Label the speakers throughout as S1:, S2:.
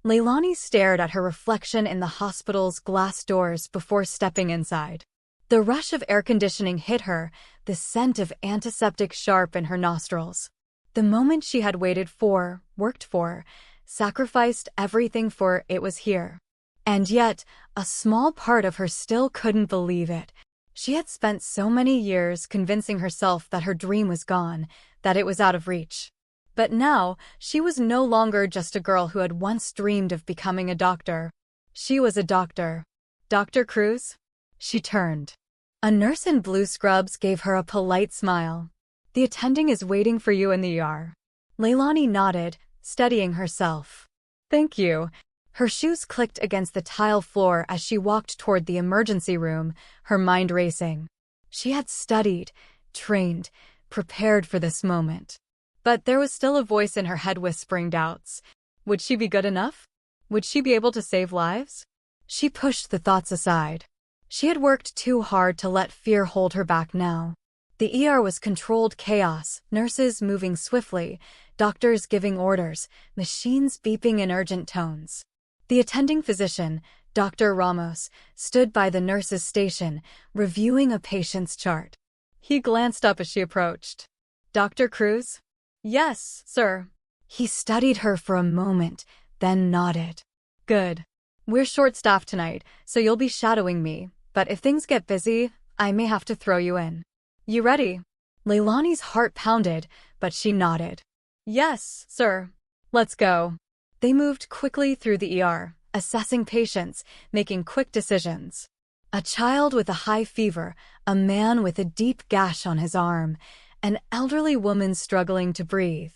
S1: Leilani stared at her reflection in the hospital's glass doors before stepping inside. The rush of air conditioning hit her, the scent of antiseptic sharp in her nostrils. The moment she had waited for, worked for, sacrificed everything for, it was here. And yet, a small part of her still couldn't believe it. She had spent so many years convincing herself that her dream was gone, that it was out of reach. But now, she was no longer just a girl who had once dreamed of becoming a doctor. She was a doctor. Dr. Cruz? She turned. A nurse in blue scrubs gave her a polite smile. The attending is waiting for you in the ER. Leilani nodded, steadying herself. Thank you. Her shoes clicked against the tile floor as she walked toward the emergency room, her mind racing. She had studied, trained, prepared for this moment. But there was still a voice in her head whispering doubts. Would she be good enough? Would she be able to save lives? She pushed the thoughts aside. She had worked too hard to let fear hold her back now. The ER was controlled chaos, nurses moving swiftly, doctors giving orders, machines beeping in urgent tones. The attending physician, Dr. Ramos, stood by the nurse's station, reviewing a patient's chart. He glanced up as she approached. Dr. Cruz? Yes, sir. He studied her for a moment, then nodded. Good. We're short-staffed tonight, so you'll be shadowing me, but if things get busy, I may have to throw you in. You ready? Leilani's heart pounded, but she nodded. Yes, sir. Let's go. They moved quickly through the ER, assessing patients, making quick decisions. A child with a high fever, a man with a deep gash on his arm, an elderly woman struggling to breathe.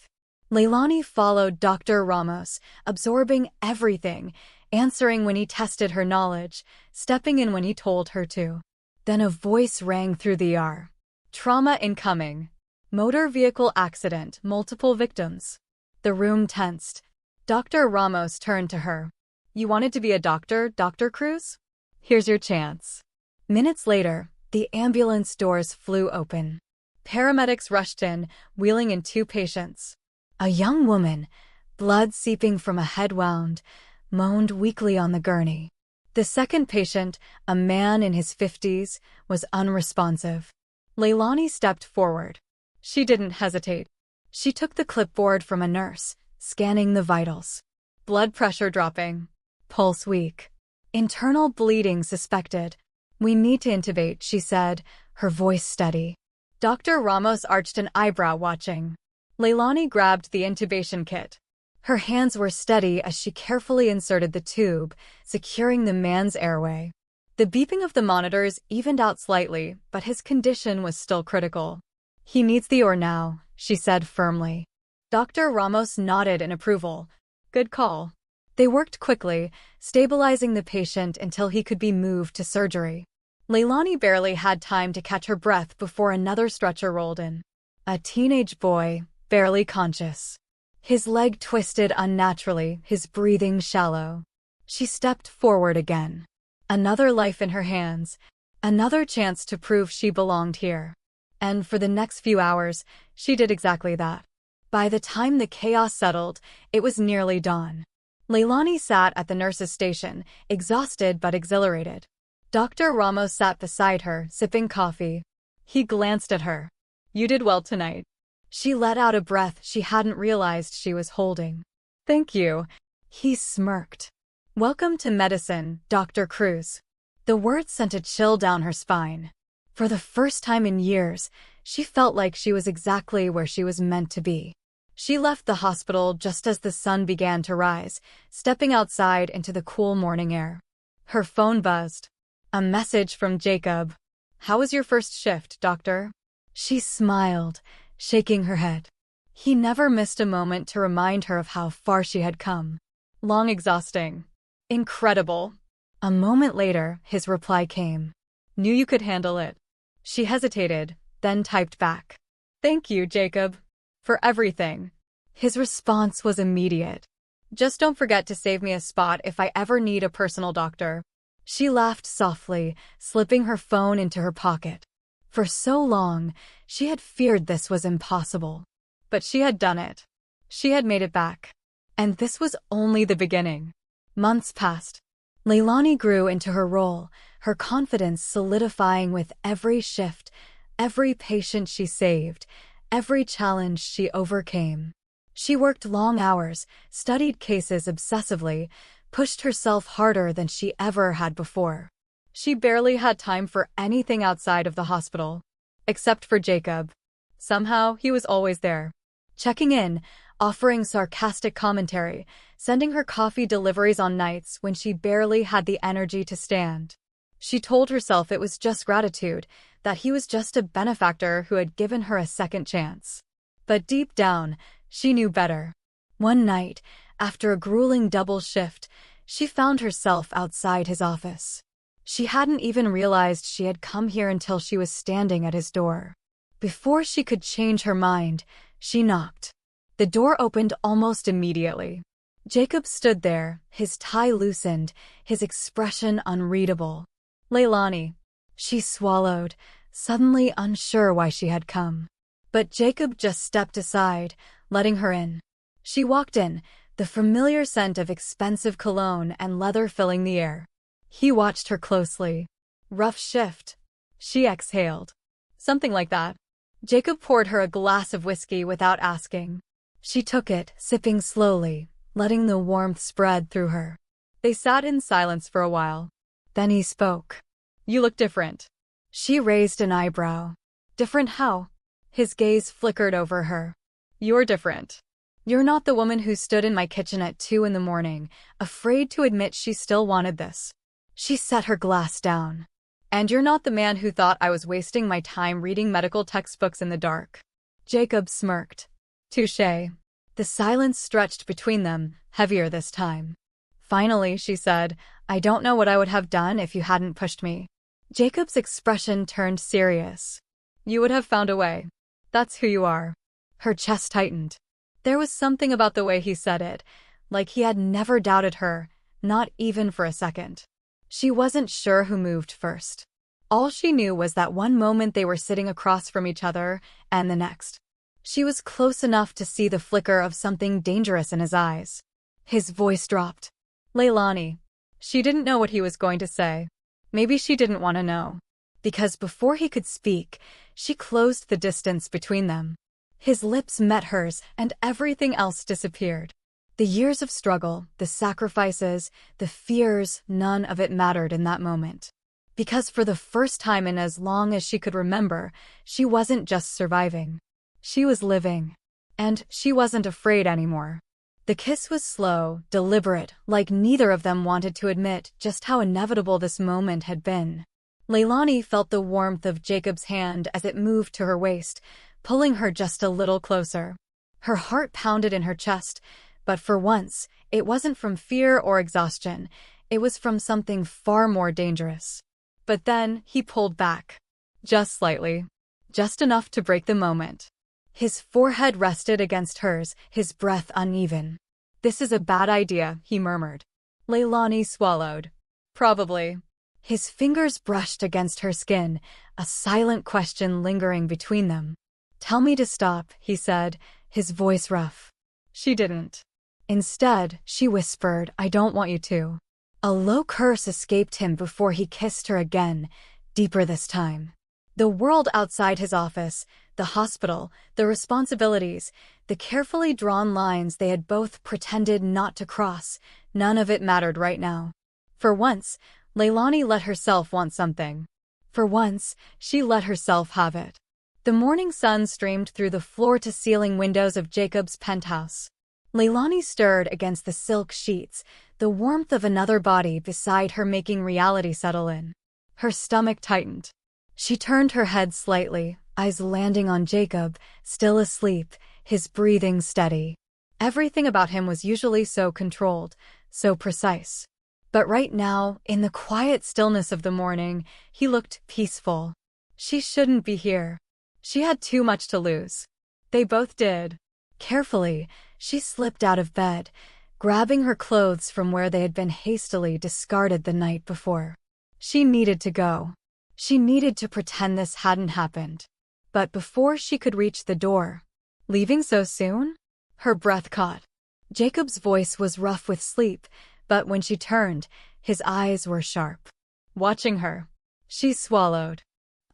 S1: Leilani followed Dr. Ramos, absorbing everything, answering when he tested her knowledge, stepping in when he told her to. Then a voice rang through the ER. Trauma incoming. Motor vehicle accident, multiple victims. The room tensed. Dr. Ramos turned to her. You wanted to be a doctor, Dr. Cruz? Here's your chance. Minutes later, the ambulance doors flew open. Paramedics rushed in, wheeling in 2 patients. A young woman, blood seeping from a head wound, moaned weakly on the gurney. The second patient, a man in his 50s, was unresponsive. Leilani stepped forward. She didn't hesitate. She took the clipboard from a nurse, scanning the vitals. Blood pressure dropping. Pulse weak. Internal bleeding suspected. We need to intubate, she said, her voice steady. Dr. Ramos arched an eyebrow watching. Leilani grabbed the intubation kit. Her hands were steady as she carefully inserted the tube, securing the man's airway. The beeping of the monitors evened out slightly, but his condition was still critical. He needs the ER now, she said firmly. Dr. Ramos nodded in approval. Good call. They worked quickly, stabilizing the patient until he could be moved to surgery. Leilani barely had time to catch her breath before another stretcher rolled in. A teenage boy, barely conscious. His leg twisted unnaturally, his breathing shallow. She stepped forward again. Another life in her hands, another chance to prove she belonged here. And for the next few hours, she did exactly that. By the time the chaos settled, it was nearly dawn. Leilani sat at the nurse's station, exhausted but exhilarated. Dr. Ramos sat beside her, sipping coffee. He glanced at her. You did well tonight. She let out a breath she hadn't realized she was holding. Thank you. He smirked. Welcome to medicine, Dr. Cruz. The words sent a chill down her spine. For the first time in years, she felt like she was exactly where she was meant to be. She left the hospital just as the sun began to rise, stepping outside into the cool morning air. Her phone buzzed. A message from Jacob. How was your first shift, doctor? She smiled, shaking her head. He never missed a moment to remind her of how far she had come. Long, exhausting. Incredible. A moment later, his reply came. Knew you could handle it. She hesitated, then typed back. Thank you, Jacob. For everything. His response was immediate. Just don't forget to save me a spot if I ever need a personal doctor. She laughed softly, slipping her phone into her pocket. For so long, she had feared this was impossible. But she had done it. She had made it back. And this was only the beginning. Months passed. Leilani grew into her role, her confidence solidifying with every shift, every patient she saved, every challenge she overcame. She worked long hours, studied cases obsessively, pushed herself harder than she ever had before. She barely had time for anything outside of the hospital. Except for Jacob. Somehow, he was always there. Checking in, offering sarcastic commentary, sending her coffee deliveries on nights when she barely had the energy to stand. She told herself it was just gratitude, that he was just a benefactor who had given her a second chance. But deep down, she knew better. One night, after a grueling double shift, she found herself outside his office. She hadn't even realized she had come here until she was standing at his door. Before she could change her mind, she knocked. The door opened almost immediately. Jacob stood there, his tie loosened, his expression unreadable. Leilani. She swallowed, suddenly unsure why she had come. But Jacob just stepped aside, letting her in. She walked in, the familiar scent of expensive cologne and leather filling the air. He watched her closely. Rough shift. She exhaled. Something like that. Jacob poured her a glass of whiskey without asking. She took it, sipping slowly, letting the warmth spread through her. They sat in silence for a while. Then he spoke. "You look different." She raised an eyebrow. "Different how?" His gaze flickered over her. "You're different. You're not the woman who stood in my kitchen at 2 in the morning, afraid to admit she still wanted this." She set her glass down. "And you're not the man who thought I was wasting my time reading medical textbooks in the dark." Jacob smirked. "Touché." The silence stretched between them, heavier this time. Finally, she said, "I don't know what I would have done if you hadn't pushed me." Jacob's expression turned serious. "You would have found a way. That's who you are." Her chest tightened. There was something about the way he said it, like he had never doubted her, not even for a second. She wasn't sure who moved first. All she knew was that one moment they were sitting across from each other, and the next. She was close enough to see the flicker of something dangerous in his eyes. His voice dropped. "Leilani." She didn't know what he was going to say. Maybe she didn't want to know. Because before he could speak, she closed the distance between them. His lips met hers, and everything else disappeared. The years of struggle, the sacrifices, the fears, none of it mattered in that moment. Because for the first time in as long as she could remember, she wasn't just surviving. She was living. And she wasn't afraid anymore. The kiss was slow, deliberate, like neither of them wanted to admit just how inevitable this moment had been. Leilani felt the warmth of Jacob's hand as it moved to her waist, pulling her just a little closer. Her heart pounded in her chest, but for once, it wasn't from fear or exhaustion. It was from something far more dangerous. But then, he pulled back. Just slightly. Just enough to break the moment. His forehead rested against hers, his breath uneven. "This is a bad idea," he murmured. Leilani swallowed. "Probably." His fingers brushed against her skin, a silent question lingering between them. "Tell me to stop," he said, his voice rough. She didn't. Instead, she whispered, "I don't want you to." A low curse escaped him before he kissed her again, deeper this time. The world outside his office, the hospital, the responsibilities, the carefully drawn lines they had both pretended not to cross, none of it mattered right now. For once, Leilani let herself want something. For once, she let herself have it. The morning sun streamed through the floor-to-ceiling windows of Jacob's penthouse. Leilani stirred against the silk sheets, the warmth of another body beside her making reality settle in. Her stomach tightened. She turned her head slightly, eyes landing on Jacob, still asleep, his breathing steady. Everything about him was usually so controlled, so precise. But right now, in the quiet stillness of the morning, he looked peaceful. She shouldn't be here. She had too much to lose. They both did. Carefully, she slipped out of bed, grabbing her clothes from where they had been hastily discarded the night before. She needed to go. She needed to pretend this hadn't happened. But before she could reach the door, "Leaving so soon?" Her breath caught. Jacob's voice was rough with sleep, But when she turned, his eyes were sharp. Watching her, she swallowed.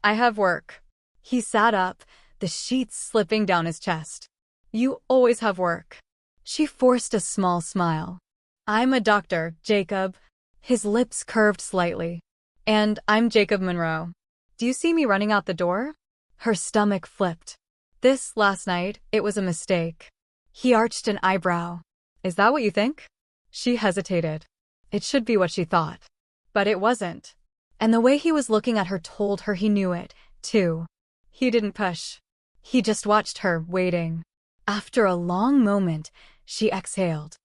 S1: I have work. He sat up, the sheets slipping down his chest. You always have work. She forced a small smile. I'm a doctor, Jacob. His lips curved slightly. And I'm Jacob Monroe. Do you see me running out the door? Her stomach flipped. This last night, it was a mistake. He arched an eyebrow. Is that what you think? She hesitated. It should be what she thought. But it wasn't. And the way he was looking at her told her he knew it, too. He didn't push. He just watched her, waiting. After a long moment, she exhaled.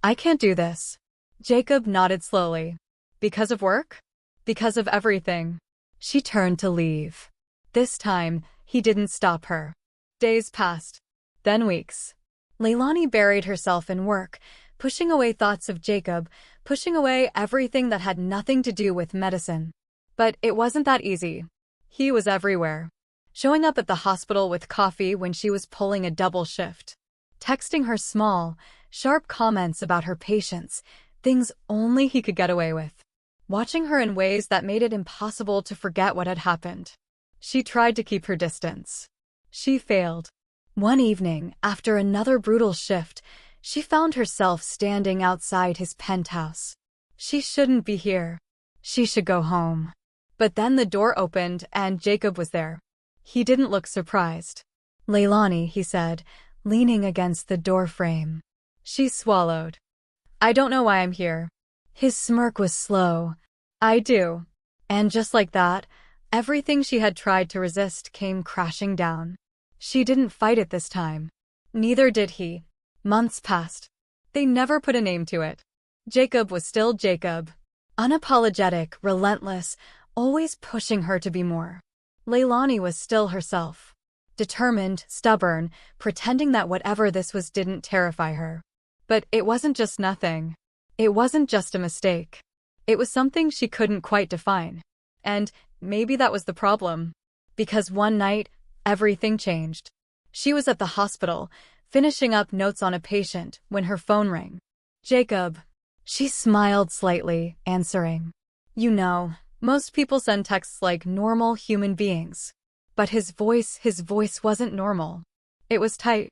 S1: I can't do this. Jacob nodded slowly. Because of work? Because of everything. She turned to leave. This time, he didn't stop her. Days passed. Then weeks. Leilani buried herself in work, pushing away thoughts of Jacob, pushing away everything that had nothing to do with medicine. But it wasn't that easy. He was everywhere. Showing up at the hospital with coffee when she was pulling a double shift. Texting her small, sharp comments about her patients, things only he could get away with. Watching her in ways that made it impossible to forget what had happened. She tried to keep her distance. She failed. One evening, after another brutal shift, she found herself standing outside his penthouse. She shouldn't be here. She should go home. But then the door opened and Jacob was there. He didn't look surprised. Leilani, he said, leaning against the door frame. She swallowed. I don't know why I'm here. His smirk was slow. I do. And just like that, everything she had tried to resist came crashing down. She didn't fight it this time. Neither did he. Months passed. They never put a name to it. Jacob was still Jacob. Unapologetic, relentless, always pushing her to be more. Leilani was still herself. Determined, stubborn, pretending that whatever this was didn't terrify her. But it wasn't just nothing. It wasn't just a mistake. It was something she couldn't quite define. And maybe that was the problem. Because one night, everything changed. She was at the hospital, finishing up notes on a patient, when her phone rang. Jacob. She smiled slightly, answering. You know, most people send texts like normal human beings. But his voice wasn't normal. It was tight.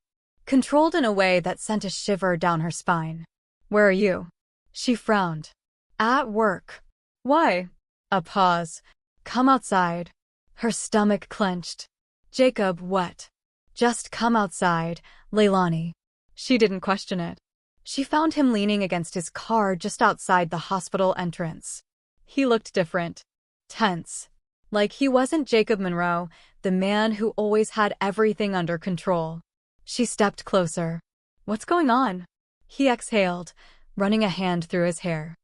S1: Controlled in a way that sent a shiver down her spine. Where are you? She frowned. At work. Why? A pause. Come outside. Her stomach clenched. Jacob, what? Just come outside, Leilani. She didn't question it. She found him leaning against his car just outside the hospital entrance. He looked different. Tense. Like he wasn't Jacob Monroe, the man who always had everything under control. She stepped closer. What's going on? He exhaled, running a hand through his hair.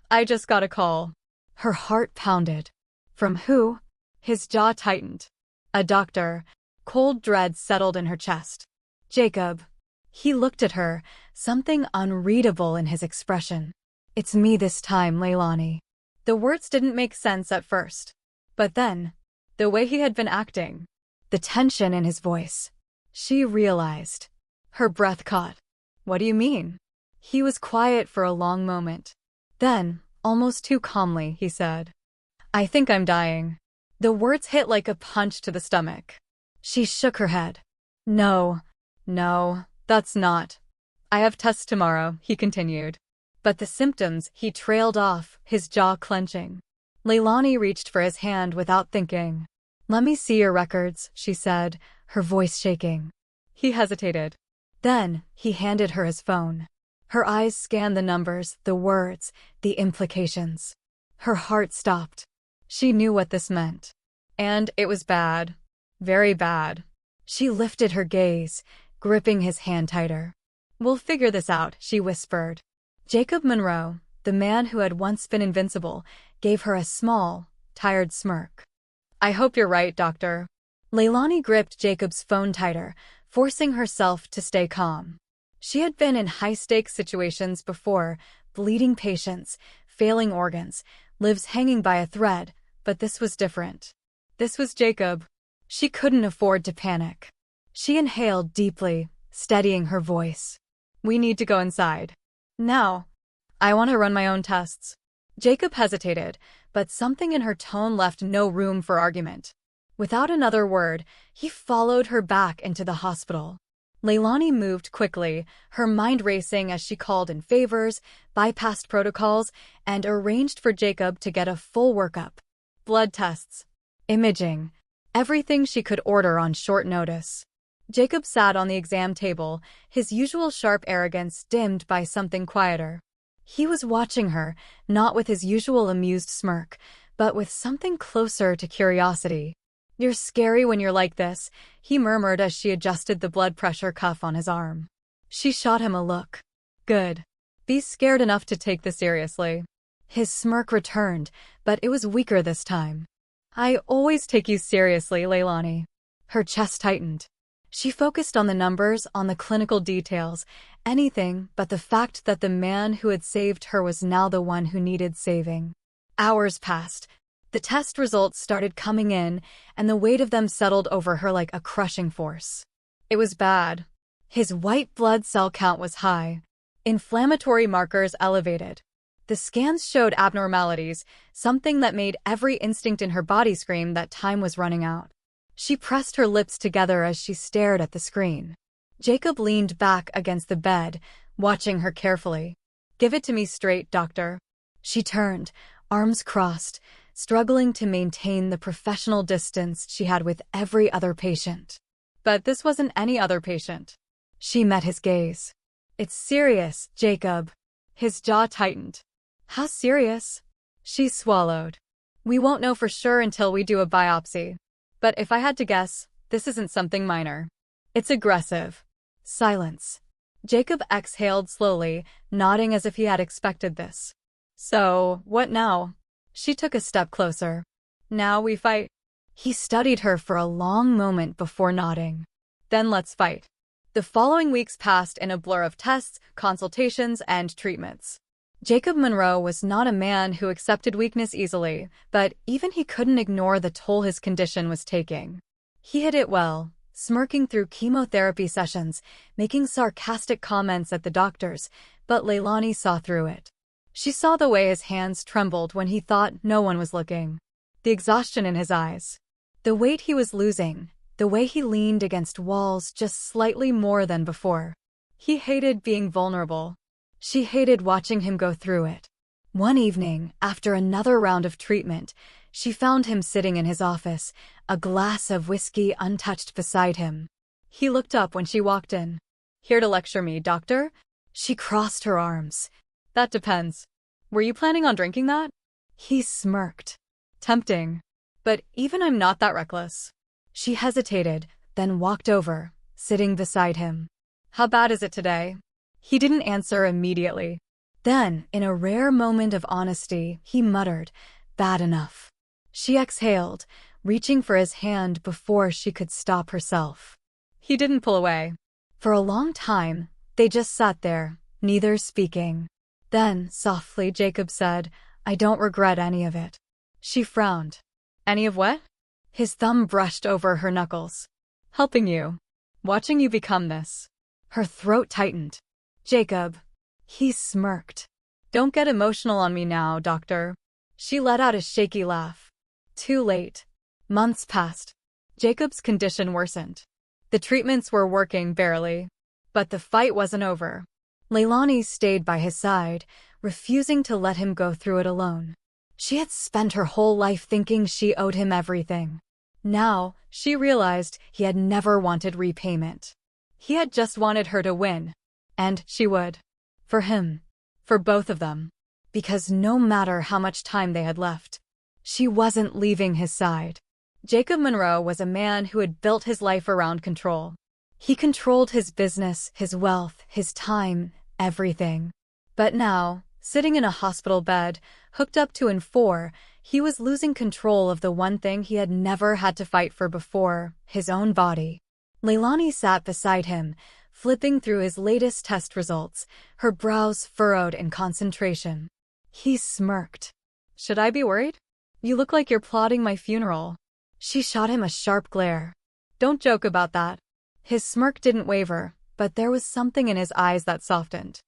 S1: I just got a call. Her heart pounded. From who? His jaw tightened. A doctor. Cold dread settled in her chest. Jacob. He looked at her, something unreadable in his expression. It's me this time, Leilani. The words didn't make sense at first. But then, the way he had been acting, the tension in his voice, she realized. Her breath caught. What do you mean? He was quiet for a long moment. Then, almost too calmly, he said, I think I'm dying. The words hit like a punch to the stomach. She shook her head. No, that's not. I have tests tomorrow, he continued. But the symptoms, he trailed off, his jaw clenching. Leilani reached for his hand without thinking. Let me see your records, she said, her voice shaking. He hesitated. Then, he handed her his phone. Her eyes scanned the numbers, the words, the implications. Her heart stopped. She knew what this meant. And it was bad. Very bad. She lifted her gaze, gripping his hand tighter. We'll figure this out, she whispered. Jacob Monroe, the man who had once been invincible, gave her a small, tired smirk. I hope you're right, doctor. Leilani gripped Jacob's phone tighter, forcing herself to stay calm. She had been in high-stakes situations before, bleeding patients, failing organs, lives hanging by a thread, but this was different. This was Jacob. She couldn't afford to panic. She inhaled deeply, steadying her voice. We need to go inside. Now. I want to run my own tests. Jacob hesitated, but something in her tone left no room for argument. Without another word, he followed her back into the hospital. Leilani moved quickly, her mind racing as she called in favors, bypassed protocols, and arranged for Jacob to get a full workup. Blood tests, imaging, everything she could order on short notice. Jacob sat on the exam table, his usual sharp arrogance dimmed by something quieter. He was watching her, not with his usual amused smirk, but with something closer to curiosity. "You're scary when you're like this," he murmured as she adjusted the blood pressure cuff on his arm. She shot him a look. "Good. Be scared enough to take this seriously." His smirk returned, but it was weaker this time. "I always take you seriously, Leilani." Her chest tightened. She focused on the numbers, on the clinical details, anything but the fact that the man who had saved her was now the one who needed saving. Hours passed. The test results started coming in, and the weight of them settled over her like a crushing force. It was bad. His white blood cell count was high. Inflammatory markers elevated. The scans showed abnormalities, something that made every instinct in her body scream that time was running out. She pressed her lips together as she stared at the screen. Jacob leaned back against the bed, watching her carefully. "Give it to me straight, doctor." She turned, arms crossed, struggling to maintain the professional distance she had with every other patient. But this wasn't any other patient. She met his gaze. "It's serious, Jacob." His jaw tightened. "How serious?" She swallowed. "We won't know for sure until we do a biopsy. But if I had to guess, this isn't something minor. It's aggressive." Silence. Jacob exhaled slowly, nodding as if he had expected this. "So, what now?" She took a step closer. "Now we fight." He studied her for a long moment before nodding. "Then let's fight." The following weeks passed in a blur of tests, consultations, and treatments. Jacob Monroe was not a man who accepted weakness easily, but even he couldn't ignore the toll his condition was taking. He hid it well, smirking through chemotherapy sessions, making sarcastic comments at the doctors, but Leilani saw through it. She saw the way his hands trembled when he thought no one was looking. The exhaustion in his eyes. The weight he was losing, the way he leaned against walls just slightly more than before. He hated being vulnerable. She hated watching him go through it. One evening, after another round of treatment, she found him sitting in his office, a glass of whiskey untouched beside him. He looked up when she walked in. "Here to lecture me, doctor?" She crossed her arms. "That depends. Were you planning on drinking that?" He smirked. "Tempting. But even I'm not that reckless." She hesitated, then walked over, sitting beside him. "How bad is it today?" He didn't answer immediately. Then, in a rare moment of honesty, he muttered, "Bad enough." She exhaled, reaching for his hand before she could stop herself. He didn't pull away. For a long time, they just sat there, neither speaking. Then, softly, Jacob said, "I don't regret any of it." She frowned. "Any of what?" His thumb brushed over her knuckles. "Helping you. Watching you become this." Her throat tightened. "Jacob." He smirked. "Don't get emotional on me now, doctor." She let out a shaky laugh. Too late. Months passed. Jacob's condition worsened. The treatments were working barely. But the fight wasn't over. Leilani stayed by his side, refusing to let him go through it alone. She had spent her whole life thinking she owed him everything. Now, she realized he had never wanted repayment. He had just wanted her to win. And she would. For him. For both of them. Because no matter how much time they had left, she wasn't leaving his side. Jacob Monroe was a man who had built his life around control. He controlled his business, his wealth, his time, everything. But now, sitting in a hospital bed, hooked up to N4, he was losing control of the one thing he had never had to fight for before, his own body. Leilani sat beside him, flipping through his latest test results, her brows furrowed in concentration. He smirked. "Should I be worried? You look like you're plotting my funeral." She shot him a sharp glare. "Don't joke about that." His smirk didn't waver, but there was something in his eyes that softened.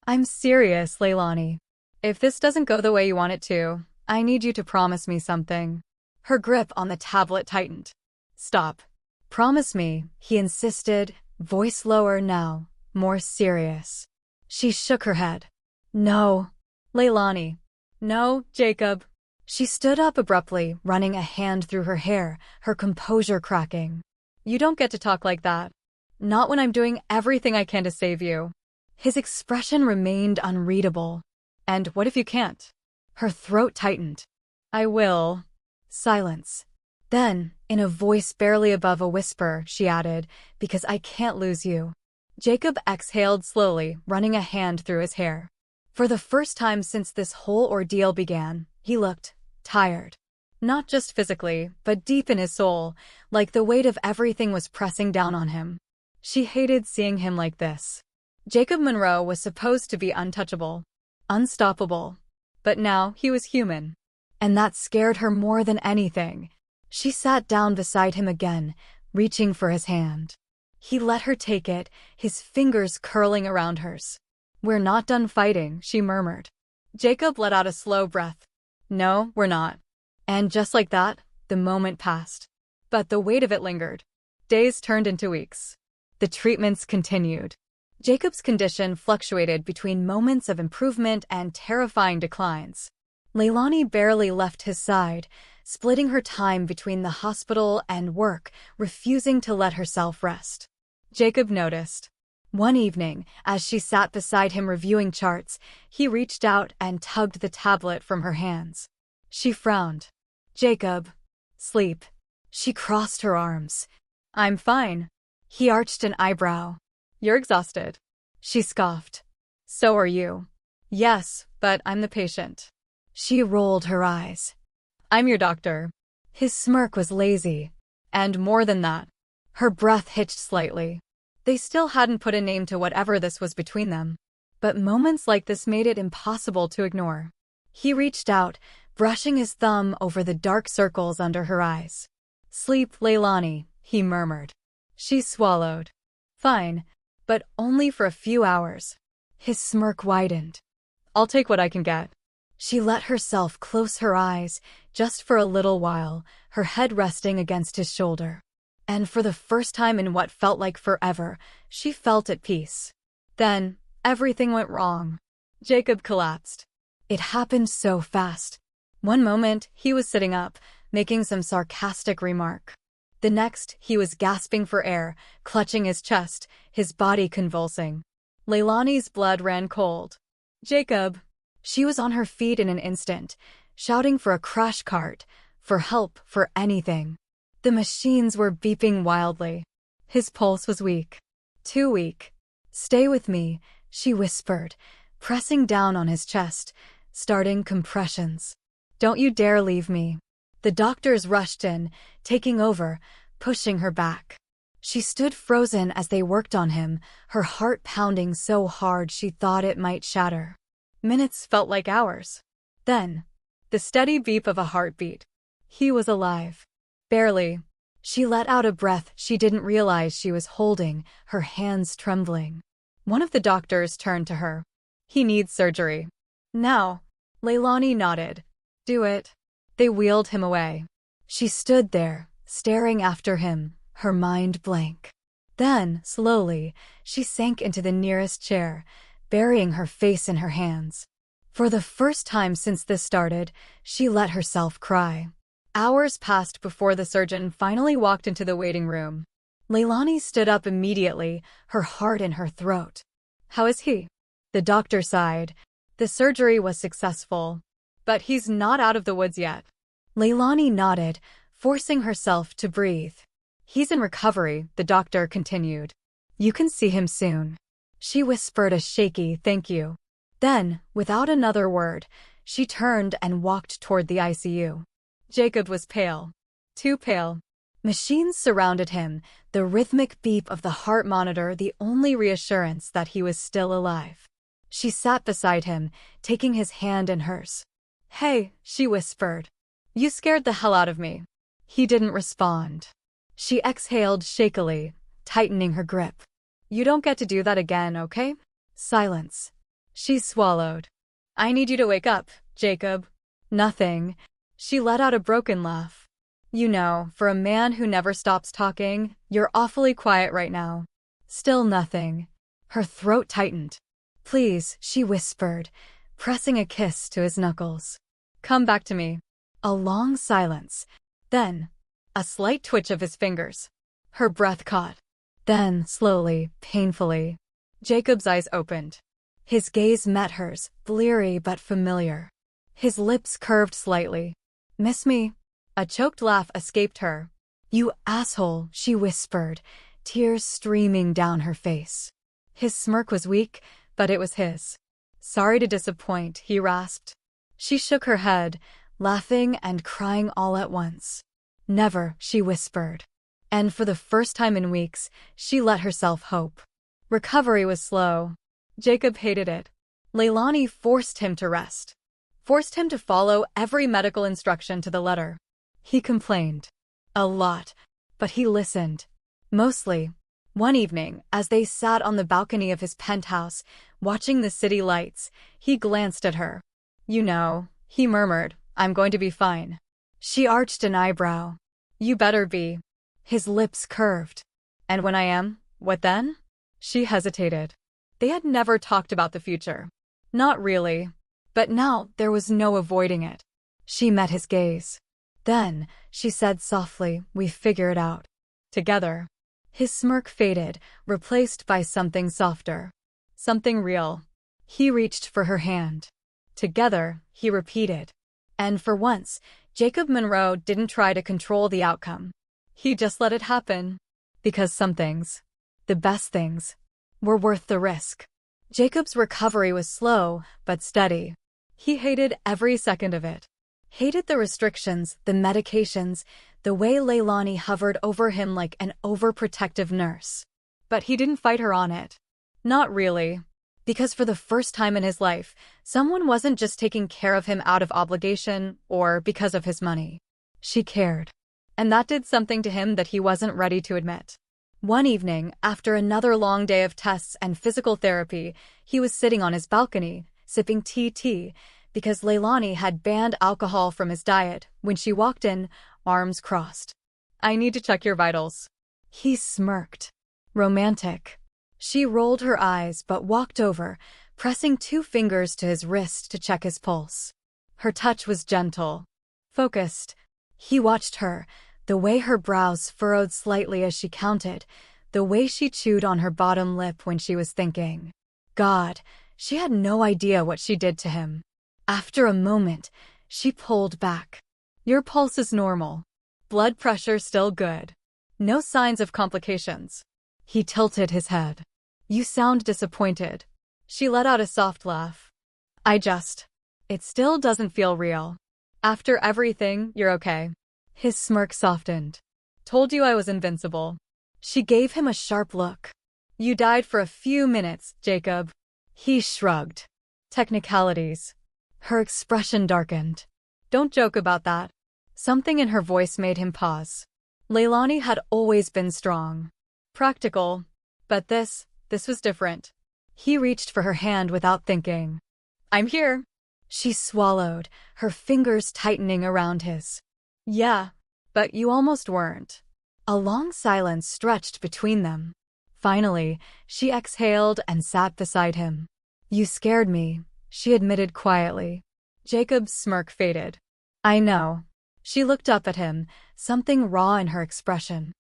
S1: I'm serious, Leilani. If this doesn't go the way you want it to, I need you to promise me something. Her grip on the tablet tightened. Stop. Promise me, he insisted, voice lower now, more serious. She shook her head. No. Leilani. No, Jacob. She stood up abruptly, running a hand through her hair, her composure cracking. You don't get to talk like that. Not when I'm doing everything I can to save you. His expression remained unreadable. And what if you can't? Her throat tightened. I will. Silence. Then, in a voice barely above a whisper, she added, because I can't lose you. Jacob exhaled slowly, running a hand through his hair. For the first time since this whole ordeal began, he looked tired. Not just physically, but deep in his soul, like the weight of everything was pressing down on him. She hated seeing him like this. Jacob Monroe was supposed to be untouchable, unstoppable. But now he was human. And that scared her more than anything. She sat down beside him again, reaching for his hand. He let her take it, his fingers curling around hers. We're not done fighting, she murmured. Jacob let out a slow breath. No, we're not. And just like that, the moment passed. But the weight of it lingered. Days turned into weeks. The treatments continued. Jacob's condition fluctuated between moments of improvement and terrifying declines. Leilani barely left his side, splitting her time between the hospital and work, refusing to let herself rest. Jacob noticed. One evening, as she sat beside him reviewing charts, he reached out and tugged the tablet from her hands. She frowned. Jacob. Sleep. She crossed her arms. I'm fine. He arched an eyebrow. You're exhausted. She scoffed. So are you. Yes, but I'm the patient. She rolled her eyes. I'm your doctor. His smirk was lazy. And more than that. Her breath hitched slightly. They still hadn't put a name to whatever this was between them. But moments like this made it impossible to ignore. He reached out, brushing his thumb over the dark circles under her eyes. Sleep, Leilani, he murmured. She swallowed. Fine, but only for a few hours. His smirk widened. I'll take what I can get. She let herself close her eyes, just for a little while, her head resting against his shoulder. And for the first time in what felt like forever, she felt at peace. Then, everything went wrong. Jacob collapsed. It happened so fast. One moment, he was sitting up, making some sarcastic remark. The next, he was gasping for air, clutching his chest, his body convulsing. Leilani's blood ran cold. Jacob! She was on her feet in an instant, shouting for a crash cart, for help, for anything. The machines were beeping wildly. His pulse was weak. Too weak. Stay with me, she whispered, pressing down on his chest, starting compressions. Don't you dare leave me. The doctors rushed in, taking over, pushing her back. She stood frozen as they worked on him, her heart pounding so hard she thought it might shatter. Minutes felt like hours. Then, the steady beep of a heartbeat. He was alive. Barely. She let out a breath she didn't realize she was holding, her hands trembling. One of the doctors turned to her. He needs surgery. Now. Leilani nodded. Do it. They wheeled him away. She stood there, staring after him, her mind blank. Then, slowly, she sank into the nearest chair, burying her face in her hands. For the first time since this started, she let herself cry. Hours passed before the surgeon finally walked into the waiting room. Leilani stood up immediately, her heart in her throat. How is he? The doctor sighed. The surgery was successful. But he's not out of the woods yet. Leilani nodded, forcing herself to breathe. He's in recovery, the doctor continued. You can see him soon. She whispered a shaky thank you. Then, without another word, she turned and walked toward the ICU. Jacob was pale. Too pale. Machines surrounded him, the rhythmic beep of the heart monitor the only reassurance that he was still alive. She sat beside him, taking his hand in hers. Hey, she whispered. You scared the hell out of me. He didn't respond. She exhaled shakily, tightening her grip. You don't get to do that again, okay? Silence. She swallowed. I need you to wake up, Jacob. Nothing. She let out a broken laugh. You know, for a man who never stops talking, you're awfully quiet right now. Still nothing. Her throat tightened. Please, she whispered, pressing a kiss to his knuckles. Come back to me. A long silence. Then, a slight twitch of his fingers. Her breath caught. Then, slowly, painfully, Jacob's eyes opened. His gaze met hers, bleary but familiar. His lips curved slightly. Miss me? A choked laugh escaped her. You asshole, she whispered, tears streaming down her face. His smirk was weak, but it was his. Sorry to disappoint, he rasped. She shook her head, laughing and crying all at once. Never, she whispered. And for the first time in weeks, she let herself hope. Recovery was slow. Jacob hated it. Leilani forced him to rest. Forced him to follow every medical instruction to the letter. He complained. A lot. But he listened. Mostly. One evening, as they sat on the balcony of his penthouse, watching the city lights, he glanced at her. You know, he murmured, I'm going to be fine. She arched an eyebrow. You better be. His lips curved. And when I am, what then? She hesitated. They had never talked about the future. Not really. But now there was no avoiding it. She met his gaze. Then, she said softly, we figure it out. Together. His smirk faded, replaced by something softer. Something real. He reached for her hand. Together, he repeated. And for once, Jacob Monroe didn't try to control the outcome. He just let it happen. Because some things, the best things, were worth the risk. Jacob's recovery was slow, but steady. He hated every second of it. Hated the restrictions, the medications, the way Leilani hovered over him like an overprotective nurse. But he didn't fight her on it. Not really. Because for the first time in his life, someone wasn't just taking care of him out of obligation or because of his money. She cared. And that did something to him that he wasn't ready to admit. One evening, after another long day of tests and physical therapy, he was sitting on his balcony, sipping tea, because Leilani had banned alcohol from his diet when she walked in, arms crossed. I need to check your vitals. He smirked. Romantic. She rolled her eyes but walked over, pressing 2 fingers to his wrist to check his pulse. Her touch was gentle. Focused. He watched her, the way her brows furrowed slightly as she counted, the way she chewed on her bottom lip when she was thinking. God, she had no idea what she did to him. After a moment, she pulled back. Your pulse is normal. Blood pressure still good. No signs of complications. He tilted his head. You sound disappointed. She let out a soft laugh. It still doesn't feel real. After everything, you're okay. His smirk softened. Told you I was invincible. She gave him a sharp look. You died for a few minutes, Jacob. He shrugged. Technicalities. Her expression darkened. Don't joke about that. Something in her voice made him pause. Leilani had always been strong. Practical. But this was different. He reached for her hand without thinking. I'm here. She swallowed, her fingers tightening around his. Yeah, but you almost weren't. A long silence stretched between them. Finally, she exhaled and sat beside him. You scared me, she admitted quietly. Jacob's smirk faded. I know. She looked up at him, something raw in her expression.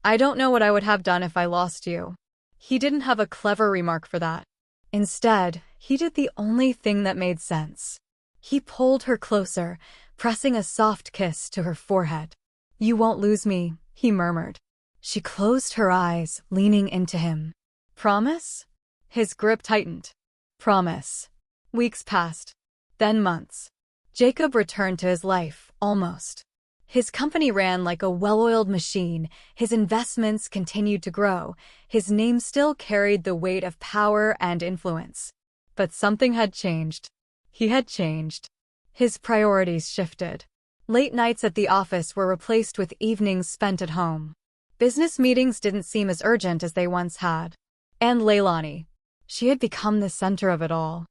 S1: I don't know what I would have done if I lost you. He didn't have a clever remark for that. Instead, he did the only thing that made sense. He pulled her closer, pressing a soft kiss to her forehead. You won't lose me, he murmured. She closed her eyes, leaning into him. Promise? His grip tightened. Promise. Weeks passed. Then months. Jacob returned to his life, almost. His company ran like a well-oiled machine, his investments continued to grow, his name still carried the weight of power and influence. But something had changed. He had changed. His priorities shifted. Late nights at the office were replaced with evenings spent at home. Business meetings didn't seem as urgent as they once had. And Leilani. She had become the center of it all.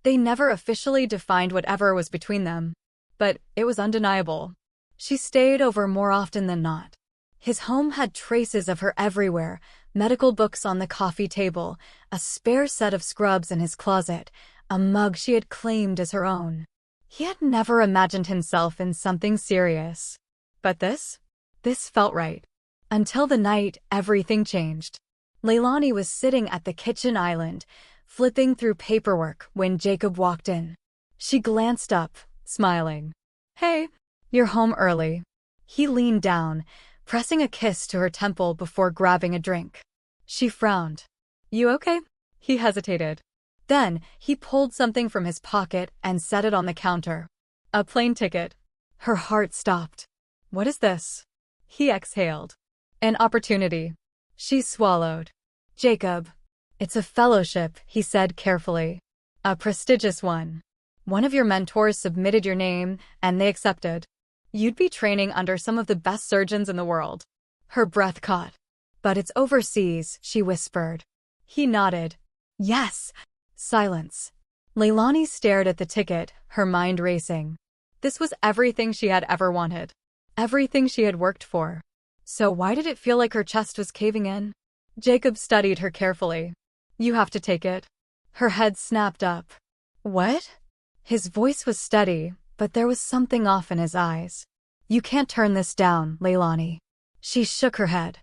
S1: They never officially defined whatever was between them, but it was undeniable. She stayed over more often than not. His home had traces of her everywhere, medical books on the coffee table, a spare set of scrubs in his closet, a mug she had claimed as her own. He had never imagined himself in something serious. But this felt right. Until the night everything changed. Leilani was sitting at the kitchen island, flipping through paperwork when Jacob walked in. She glanced up, smiling. "Hey, you're home early." He leaned down, pressing a kiss to her temple before grabbing a drink. She frowned. "You okay?" He hesitated. Then, he pulled something from his pocket and set it on the counter. A plane ticket. Her heart stopped. "What is this?" He exhaled. "An opportunity." She swallowed. "Jacob, it's a fellowship," he said carefully. "A prestigious one. One of your mentors submitted your name, and they accepted. You'd be training under some of the best surgeons in the world." Her breath caught. "But it's overseas," she whispered. He nodded. "Yes." Silence. Leilani stared at the ticket, her mind racing. This was everything she had ever wanted. Everything she had worked for. So why did it feel like her chest was caving in? Jacob studied her carefully. "You have to take it." Her head snapped up. "What?" His voice was steady, but there was something off in his eyes. "You can't turn this down, Leilani." She shook her head.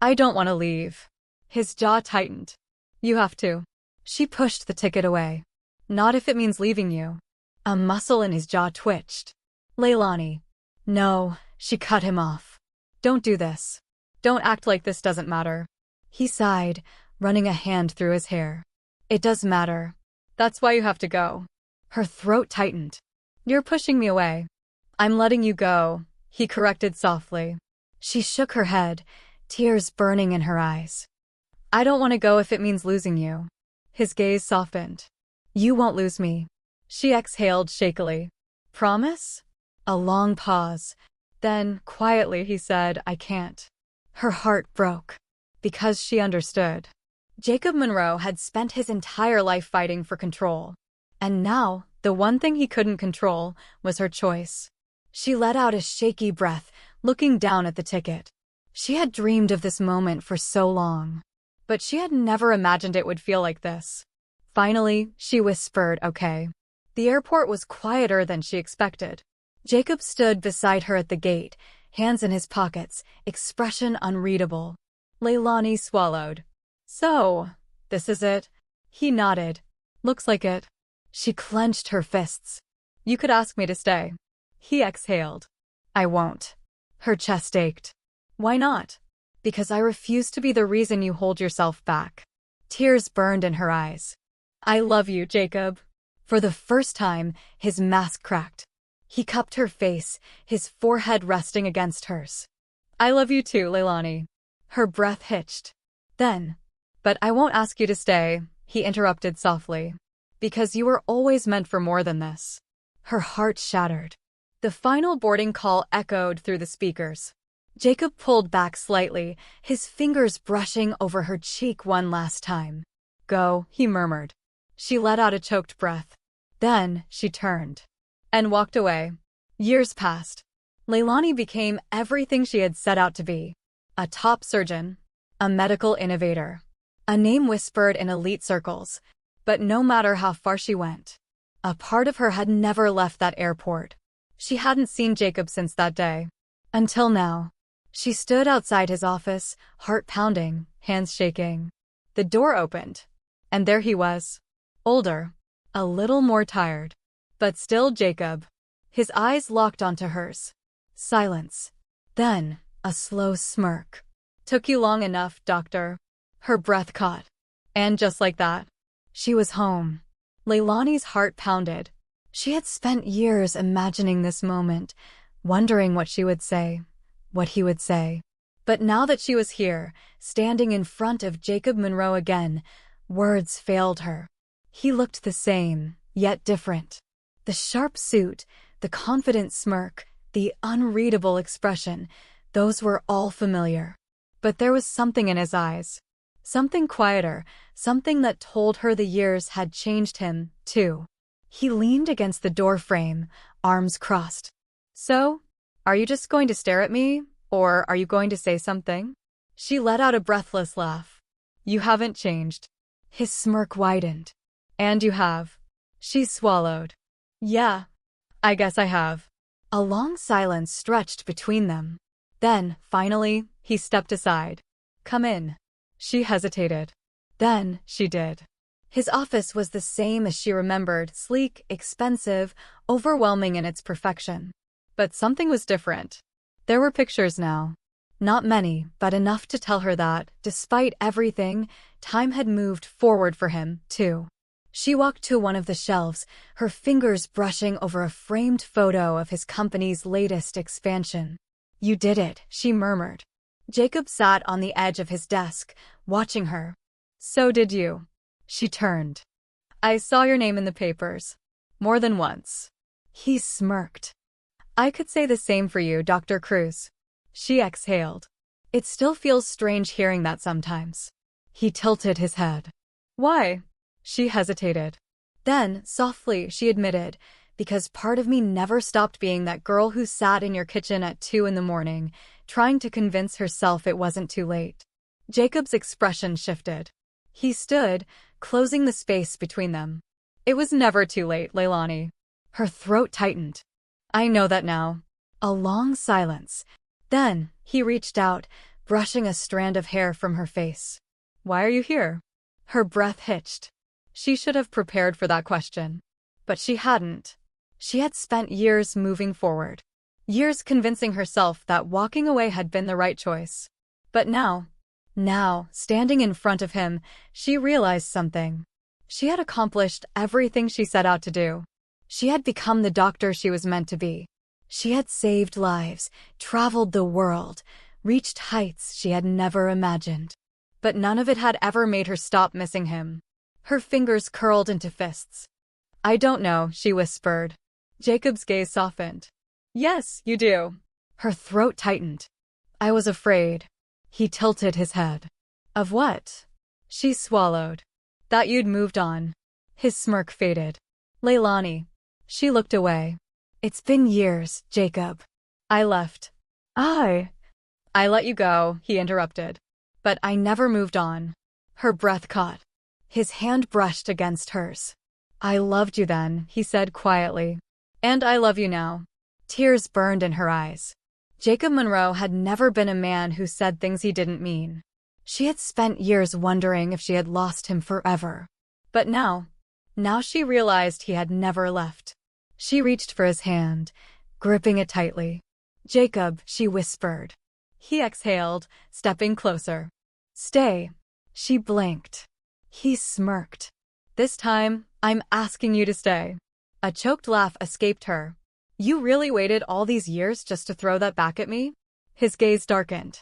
S1: "I don't want to leave." His jaw tightened. "You have to." She pushed the ticket away. "Not if it means leaving you." A muscle in his jaw twitched. "Leilani." "No," she cut him off. "Don't do this. Don't act like this doesn't matter." He sighed, running a hand through his hair. "It does matter. That's why you have to go." Her throat tightened. "You're pushing me away." "I'm letting you go," he corrected softly. She shook her head, tears burning in her eyes. "I don't want to go if it means losing you." His gaze softened. "You won't lose me." She exhaled shakily. "Promise?" A long pause. Then, quietly, he said, "I can't." Her heart broke. Because she understood. Jacob Monroe had spent his entire life fighting for control. And now, the one thing he couldn't control was her choice. She let out a shaky breath, looking down at the ticket. She had dreamed of this moment for so long. But she had never imagined it would feel like this. Finally, she whispered, "Okay." The airport was quieter than she expected. Jacob stood beside her at the gate, hands in his pockets, expression unreadable. Leilani swallowed. "So, this is it?" He nodded. "Looks like it." She clenched her fists. "You could ask me to stay." He exhaled. "I won't." Her chest ached. "Why not?" "Because I refuse to be the reason you hold yourself back." Tears burned in her eyes. "I love you, Jacob." For the first time, his mask cracked. He cupped her face, his forehead resting against hers. "I love you too, Leilani." Her breath hitched. Then, "But I won't ask you to stay," he interrupted softly. "Because you were always meant for more than this." Her heart shattered. The final boarding call echoed through the speakers. Jacob pulled back slightly, his fingers brushing over her cheek one last time. "Go," he murmured. She let out a choked breath. Then, she turned. And walked away. Years passed. Leilani became everything she had set out to be. A top surgeon. A medical innovator. A name whispered in elite circles. But no matter how far she went, a part of her had never left that airport. She hadn't seen Jacob since that day. Until now. She stood outside his office, heart pounding, hands shaking. The door opened. And there he was. Older. A little more tired. But still Jacob. His eyes locked onto hers. Silence. Then, a slow smirk. "Took you long enough, doctor." Her breath caught. And just like that, she was home. Leilani's heart pounded. She had spent years imagining this moment, wondering what she would say, what he would say. But now that she was here, standing in front of Jacob Monroe again, words failed her. He looked the same, yet different. The sharp suit, the confident smirk, the unreadable expression, those were all familiar. But there was something in his eyes. Something quieter, something that told her the years had changed him, too. He leaned against the door frame, arms crossed. So, are you just going to stare at me, or are you going to say something? She let out a breathless laugh. You haven't changed. His smirk widened. And you have. She swallowed. Yeah, I guess I have. A long silence stretched between them. Then, finally, he stepped aside. Come in. She hesitated. Then, she did. His office was the same as she remembered, sleek, expensive, overwhelming in its perfection. But something was different. There were pictures now. Not many, but enough to tell her that, despite everything, time had moved forward for him, too. She walked to one of the shelves, her fingers brushing over a framed photo of his company's latest expansion. You did it, she murmured. Jacob sat on the edge of his desk, watching her. So did you. She turned. I saw your name in the papers. More than once. He smirked. I could say the same for you, Dr. Cruz. She exhaled. It still feels strange hearing that sometimes. He tilted his head. Why? She hesitated. Then, softly, she admitted, because part of me never stopped being that girl who sat in your kitchen at 2 a.m, trying to convince herself it wasn't too late. Jacob's expression shifted. He stood, closing the space between them. It was never too late, Leilani. Her throat tightened. I know that now. A long silence. Then, he reached out, brushing a strand of hair from her face. Why are you here? Her breath hitched. She should have prepared for that question. But she hadn't. She had spent years moving forward. Years convincing herself that walking away had been the right choice. But now, standing in front of him, she realized something. She had accomplished everything she set out to do. She had become the doctor she was meant to be. She had saved lives, traveled the world, reached heights she had never imagined. But none of it had ever made her stop missing him. Her fingers curled into fists. I don't know, she whispered. Jacob's gaze softened. Yes, you do. Her throat tightened. I was afraid. He tilted his head. Of what? She swallowed. That you'd moved on. His smirk faded. Leilani. She looked away. It's been years, Jacob. I left. I let you go, he interrupted. But I never moved on. Her breath caught. His hand brushed against hers. I loved you then, he said quietly. And I love you now. Tears burned in her eyes. Jacob Monroe had never been a man who said things he didn't mean. She had spent years wondering if she had lost him forever. But now she realized he had never left. She reached for his hand, gripping it tightly. Jacob, she whispered. He exhaled, stepping closer. Stay. She blinked. He smirked. This time, I'm asking you to stay. A choked laugh escaped her. You really waited all these years just to throw that back at me? His gaze darkened.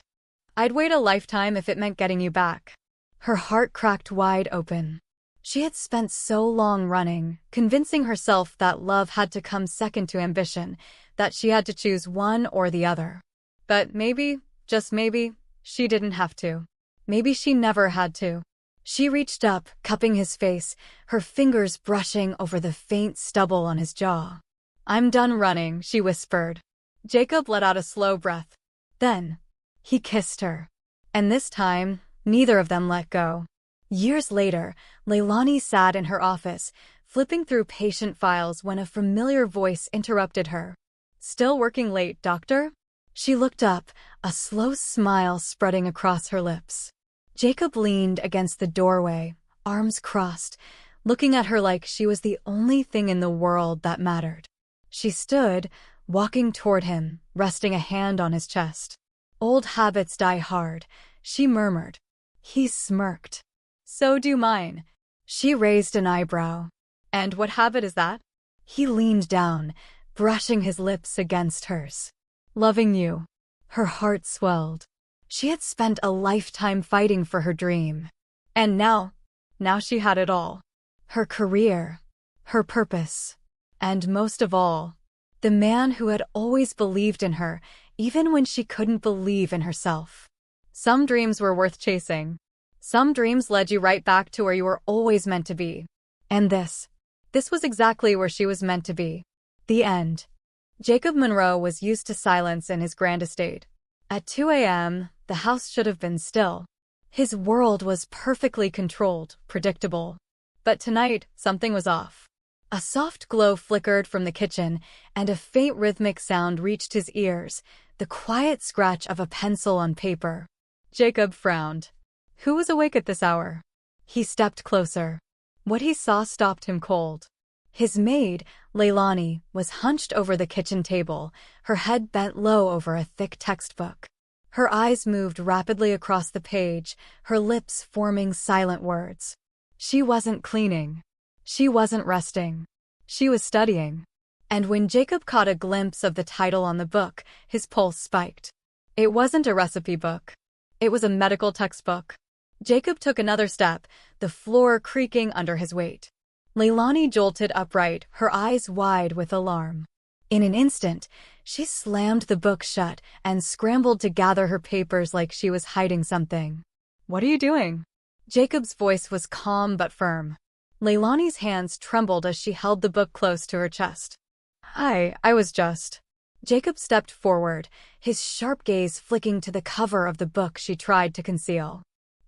S1: I'd wait a lifetime if it meant getting you back. Her heart cracked wide open. She had spent so long running, convincing herself that love had to come second to ambition, that she had to choose one or the other. But maybe, just maybe, she didn't have to. Maybe she never had to. She reached up, cupping his face, her fingers brushing over the faint stubble on his jaw. I'm done running, she whispered. Jacob let out a slow breath. Then, he kissed her. And this time, neither of them let go. Years later, Leilani sat in her office, flipping through patient files when a familiar voice interrupted her. Still working late, doctor? She looked up, a slow smile spreading across her lips. Jacob leaned against the doorway, arms crossed, looking at her like she was the only thing in the world that mattered. She stood, walking toward him, resting a hand on his chest. Old habits die hard, she murmured. He smirked. So do mine. She raised an eyebrow. And what habit is that? He leaned down, brushing his lips against hers. Loving you. Her heart swelled. She had spent a lifetime fighting for her dream. And now she had it all. Her career, her purpose, and most of all, the man who had always believed in her, even when she couldn't believe in herself. Some dreams were worth chasing. Some dreams led you right back to where you were always meant to be. And this This was exactly where she was meant to be. The end. Jacob Monroe was used to silence in his grand estate. At 2 a.m., the house should have been still. His world was perfectly controlled, predictable. But tonight, something was off. A soft glow flickered from the kitchen, and a faint rhythmic sound reached his ears, the quiet scratch of a pencil on paper. Jacob frowned. Who was awake at this hour? He stepped closer. What he saw stopped him cold. His maid, Leilani, was hunched over the kitchen table, her head bent low over a thick textbook. Her eyes moved rapidly across the page, her lips forming silent words. She wasn't cleaning. She wasn't resting. She was studying. And when Jacob caught a glimpse of the title on the book, his pulse spiked. It wasn't a recipe book. It was a medical textbook. Jacob took another step, the floor creaking under his weight. Leilani jolted upright, her eyes wide with alarm. In an instant, she slammed the book shut and scrambled to gather her papers like she was hiding something. What are you doing? Jacob's voice was calm but firm. Leilani's hands trembled as she held the book close to her chest. I was just... Jacob stepped forward, his sharp gaze flicking to the cover of the book she tried to conceal.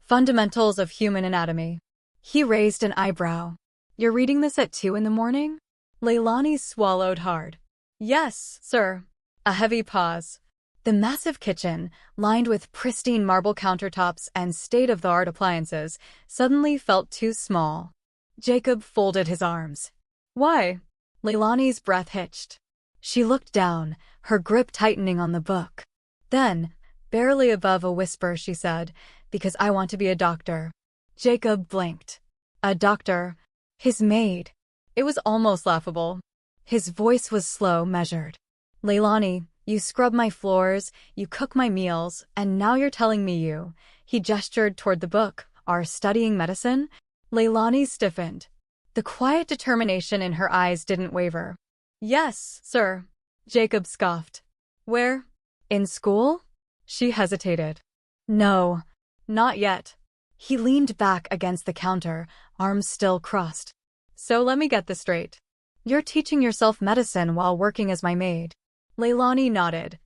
S1: Fundamentals of Human Anatomy. He raised an eyebrow. You're reading this at 2 in the morning? Leilani swallowed hard. Yes, sir. A heavy pause. The massive kitchen, lined with pristine marble countertops and state-of-the-art appliances, suddenly felt too small. Jacob folded his arms. Why? Leilani's breath hitched. She looked down, her grip tightening on the book. Then, barely above a whisper, she said, because I want to be a doctor. Jacob blinked. A doctor? His maid. It was almost laughable. His voice was slow, measured. Leilani, you scrub my floors, you cook my meals, and now you're telling me you, he gestured toward the book, are studying medicine? Leilani stiffened. The quiet determination in her eyes didn't waver. Yes, sir. Jacob scoffed. Where? In school? She hesitated. No, not yet. He leaned back against the counter, arms still crossed. So let me get this straight. You're teaching yourself medicine while working as my maid. Leilani nodded.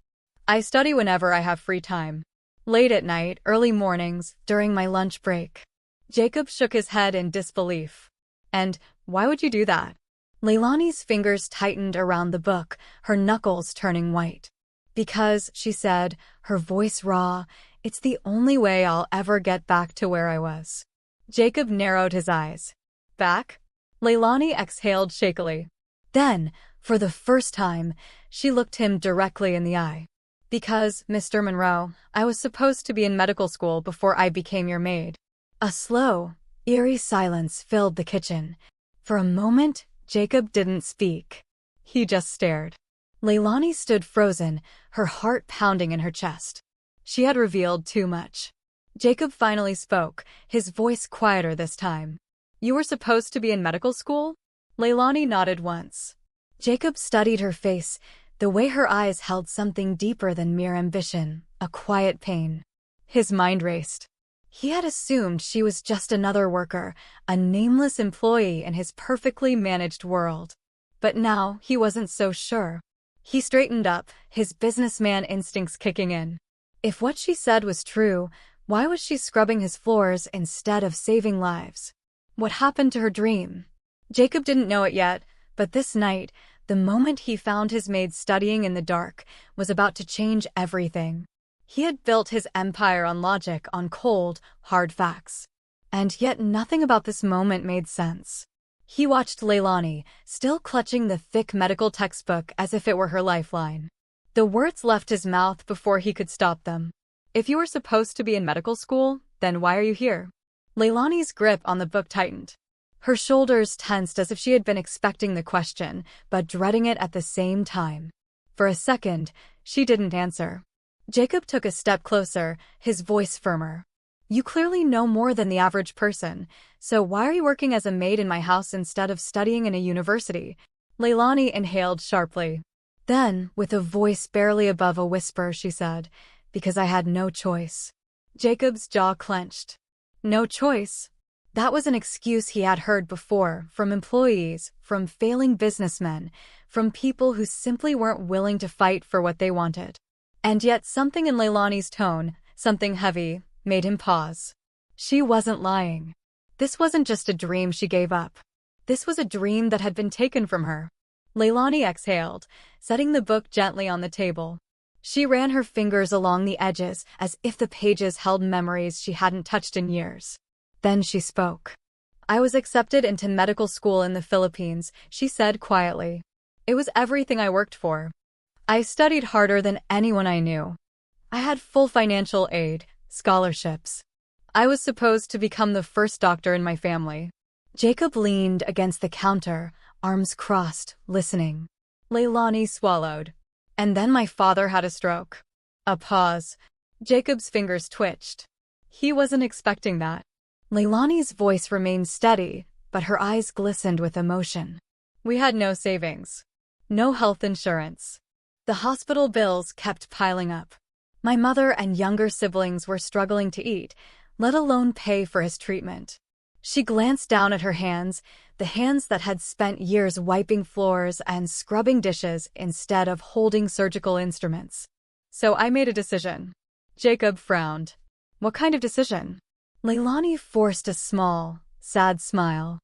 S1: I study whenever I have free time. Late at night, early mornings, during my lunch break. Jacob shook his head in disbelief. And why would you do that? Leilani's fingers tightened around the book, her knuckles turning white. Because, she said, her voice raw, it's the only way I'll ever get back to where I was. Jacob narrowed his eyes. Back? Leilani exhaled shakily. Then, for the first time, she looked him directly in the eye. Because, Mr. Monroe, I was supposed to be in medical school before I became your maid. A slow, eerie silence filled the kitchen. For a moment, Jacob didn't speak. He just stared. Leilani stood frozen, her heart pounding in her chest. She had revealed too much. Jacob finally spoke, his voice quieter this time. You were supposed to be in medical school? Leilani nodded once. Jacob studied her face, the way her eyes held something deeper than mere ambition, a quiet pain. His mind raced. He had assumed she was just another worker, a nameless employee in his perfectly managed world. But now he wasn't so sure. He straightened up, his businessman instincts kicking in. If what she said was true, why was she scrubbing his floors instead of saving lives? What happened to her dream? Jacob didn't know it yet, but this night, the moment he found his maid studying in the dark, was about to change everything. He had built his empire on logic, on cold, hard facts. And yet nothing about this moment made sense. He watched Leilani, still clutching the thick medical textbook as if it were her lifeline. The words left his mouth before he could stop them. If you were supposed to be in medical school, then why are you here? Leilani's grip on the book tightened. Her shoulders tensed as if she had been expecting the question, but dreading it at the same time. For a second, she didn't answer. Jacob took a step closer, his voice firmer. You clearly know more than the average person, so why are you working as a maid in my house instead of studying in a university? Leilani inhaled sharply. Then, with a voice barely above a whisper, she said, because I had no choice. Jacob's jaw clenched. No choice? That was an excuse he had heard before, from employees, from failing businessmen, from people who simply weren't willing to fight for what they wanted. And yet something in Leilani's tone, something heavy, made him pause. She wasn't lying. This wasn't just a dream she gave up. This was a dream that had been taken from her. Leilani exhaled, setting the book gently on the table. She ran her fingers along the edges as if the pages held memories she hadn't touched in years. Then she spoke. I was accepted into medical school in the Philippines, she said quietly. It was everything I worked for. I studied harder than anyone I knew. I had full financial aid, scholarships. I was supposed to become the first doctor in my family. Jacob leaned against the counter, arms crossed, listening. Leilani swallowed. And then my father had a stroke. A pause. Jacob's fingers twitched. He wasn't expecting that. Leilani's voice remained steady, but her eyes glistened with emotion. We had no savings. No health insurance. The hospital bills kept piling up. My mother and younger siblings were struggling to eat, let alone pay for his treatment. She glanced down at her hands, the hands that had spent years wiping floors and scrubbing dishes instead of holding surgical instruments. So I made a decision. Jacob frowned. What kind of decision? Leilani forced a small, sad smile.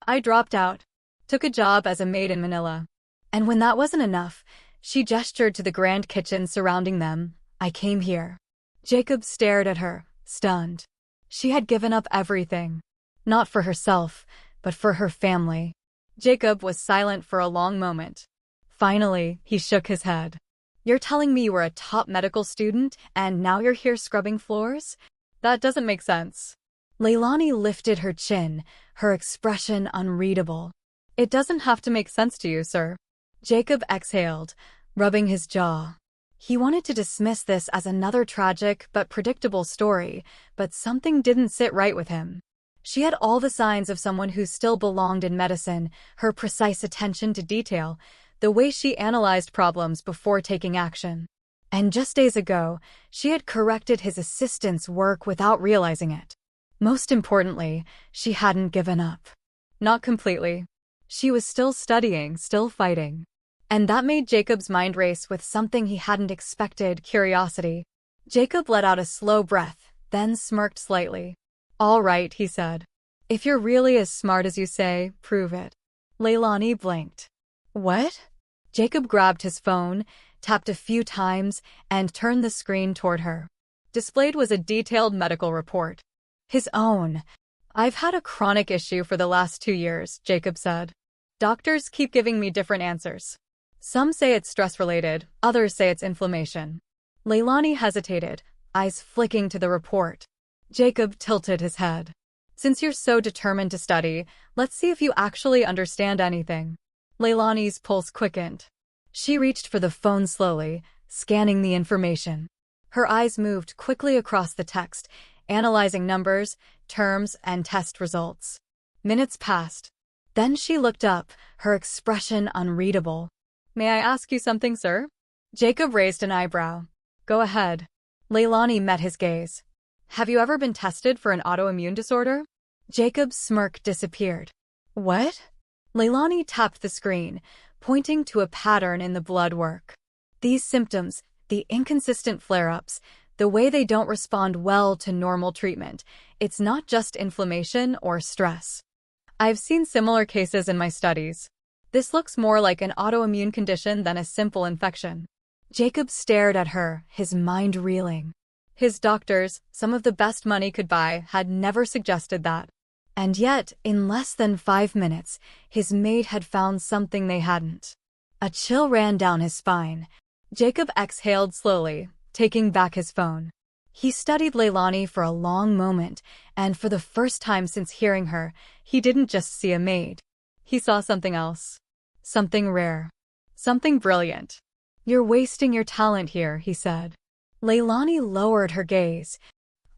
S1: I dropped out, took a job as a maid in Manila. And when that wasn't enough, she gestured to the grand kitchen surrounding them. I came here. Jacob stared at her, stunned. She had given up everything. Not for herself, but for her family. Jacob was silent for a long moment. Finally, he shook his head. You're telling me you were a top medical student, and now you're here scrubbing floors? That doesn't make sense. Leilani lifted her chin, her expression unreadable. It doesn't have to make sense to you, sir. Jacob exhaled, rubbing his jaw. He wanted to dismiss this as another tragic but predictable story, but something didn't sit right with him. She had all the signs of someone who still belonged in medicine, her precise attention to detail, the way she analyzed problems before taking action. And just days ago, she had corrected his assistant's work without realizing it. Most importantly, she hadn't given up. Not completely. She was still studying, still fighting. And that made Jacob's mind race with something he hadn't expected, curiosity. Jacob let out a slow breath, then smirked slightly. All right, he said. If you're really as smart as you say, prove it. Leilani blinked. What? Jacob grabbed his phone, tapped a few times, and turned the screen toward her. Displayed was a detailed medical report. His own. I've had a chronic issue for the last 2 years, Jacob said. Doctors keep giving me different answers. Some say it's stress-related, others say it's inflammation. Leilani hesitated, eyes flicking to the report. Jacob tilted his head. Since you're so determined to study, let's see if you actually understand anything. Leilani's pulse quickened. She reached for the phone slowly, scanning the information. Her eyes moved quickly across the text, analyzing numbers, terms, and test results. Minutes passed. Then she looked up, her expression unreadable. May I ask you something, sir? Jacob raised an eyebrow. Go ahead. Leilani met his gaze. Have you ever been tested for an autoimmune disorder? Jacob's smirk disappeared. What? Leilani tapped the screen, pointing to a pattern in the blood work. These symptoms, the inconsistent flare-ups, the way they don't respond well to normal treatment, it's not just inflammation or stress. I've seen similar cases in my studies. This looks more like an autoimmune condition than a simple infection. Jacob stared at her, his mind reeling. His doctors, some of the best money could buy, had never suggested that. And yet, in less than 5 minutes, his maid had found something they hadn't. A chill ran down his spine. Jacob exhaled slowly, taking back his phone. He studied Leilani for a long moment, and for the first time since hearing her, he didn't just see a maid. He saw something else. Something rare. Something brilliant. You're wasting your talent here, he said. Leilani lowered her gaze.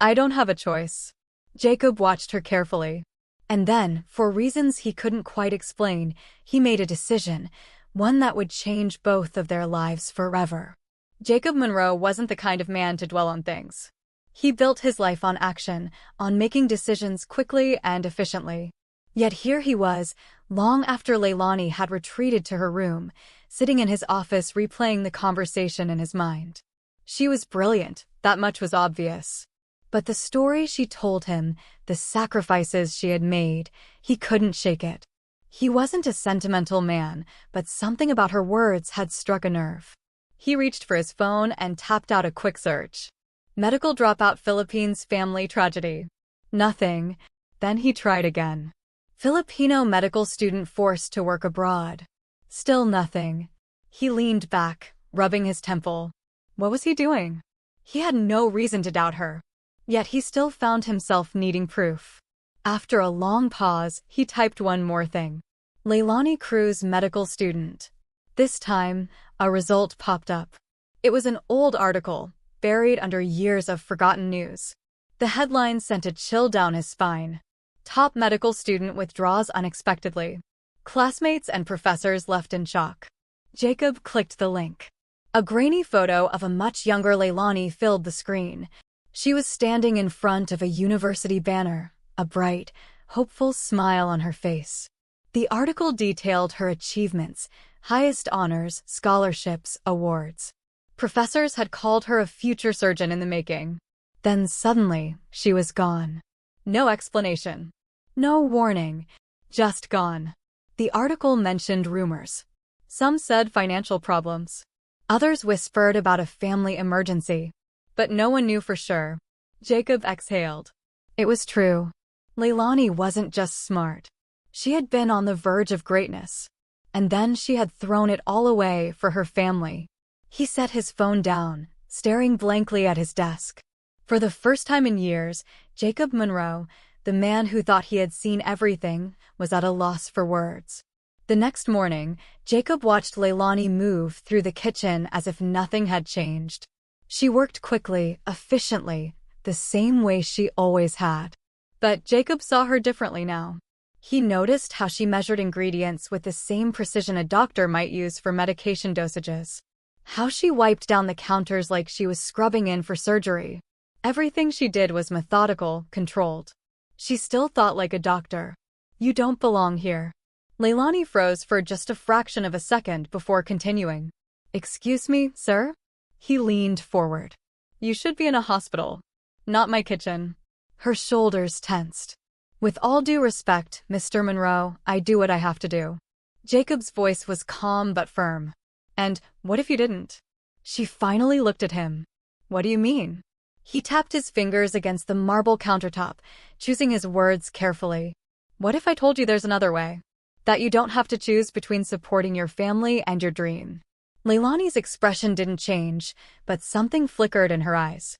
S1: I don't have a choice. Jacob watched her carefully. And then, for reasons he couldn't quite explain, he made a decision, one that would change both of their lives forever. Jacob Monroe wasn't the kind of man to dwell on things. He built his life on action, on making decisions quickly and efficiently. Yet here he was, long after Leilani had retreated to her room, sitting in his office replaying the conversation in his mind. She was brilliant, that much was obvious. But the story she told him, the sacrifices she had made, he couldn't shake it. He wasn't a sentimental man, but something about her words had struck a nerve. He reached for his phone and tapped out a quick search. Medical dropout Philippines family tragedy. Nothing. Then he tried again. Filipino medical student forced to work abroad. Still nothing. He leaned back, rubbing his temple. What was he doing? He had no reason to doubt her. Yet he still found himself needing proof. After a long pause, he typed one more thing. Leilani Cruz, medical student. This time, a result popped up. It was an old article, buried under years of forgotten news. The headline sent a chill down his spine. Top medical student withdraws unexpectedly. Classmates and professors left in shock. Jacob clicked the link. A grainy photo of a much younger Leilani filled the screen. She was standing in front of a university banner, a bright, hopeful smile on her face. The article detailed her achievements, highest honors, scholarships, awards. Professors had called her a future surgeon in the making. Then suddenly, she was gone. No explanation. No warning. Just gone. The article mentioned rumors. Some said financial problems. Others whispered about a family emergency. But no one knew for sure. Jacob exhaled. It was true. Leilani wasn't just smart. She had been on the verge of greatness. And then she had thrown it all away for her family. He set his phone down, staring blankly at his desk. For the first time in years, Jacob Monroe, the man who thought he had seen everything, was at a loss for words. The next morning, Jacob watched Leilani move through the kitchen as if nothing had changed. She worked quickly, efficiently, the same way she always had. But Jacob saw her differently now. He noticed how she measured ingredients with the same precision a doctor might use for medication dosages. How she wiped down the counters like she was scrubbing in for surgery. Everything she did was methodical, controlled. She still thought like a doctor. You don't belong here. Leilani froze for just a fraction of a second before continuing. Excuse me, sir? He leaned forward. You should be in a hospital. Not my kitchen. Her shoulders tensed. With all due respect, Mr. Monroe, I do what I have to do. Jacob's voice was calm but firm. And what if you didn't? She finally looked at him. What do you mean? He tapped his fingers against the marble countertop, choosing his words carefully. What if I told you there's another way? That you don't have to choose between supporting your family and your dream. Leilani's expression didn't change, but something flickered in her eyes.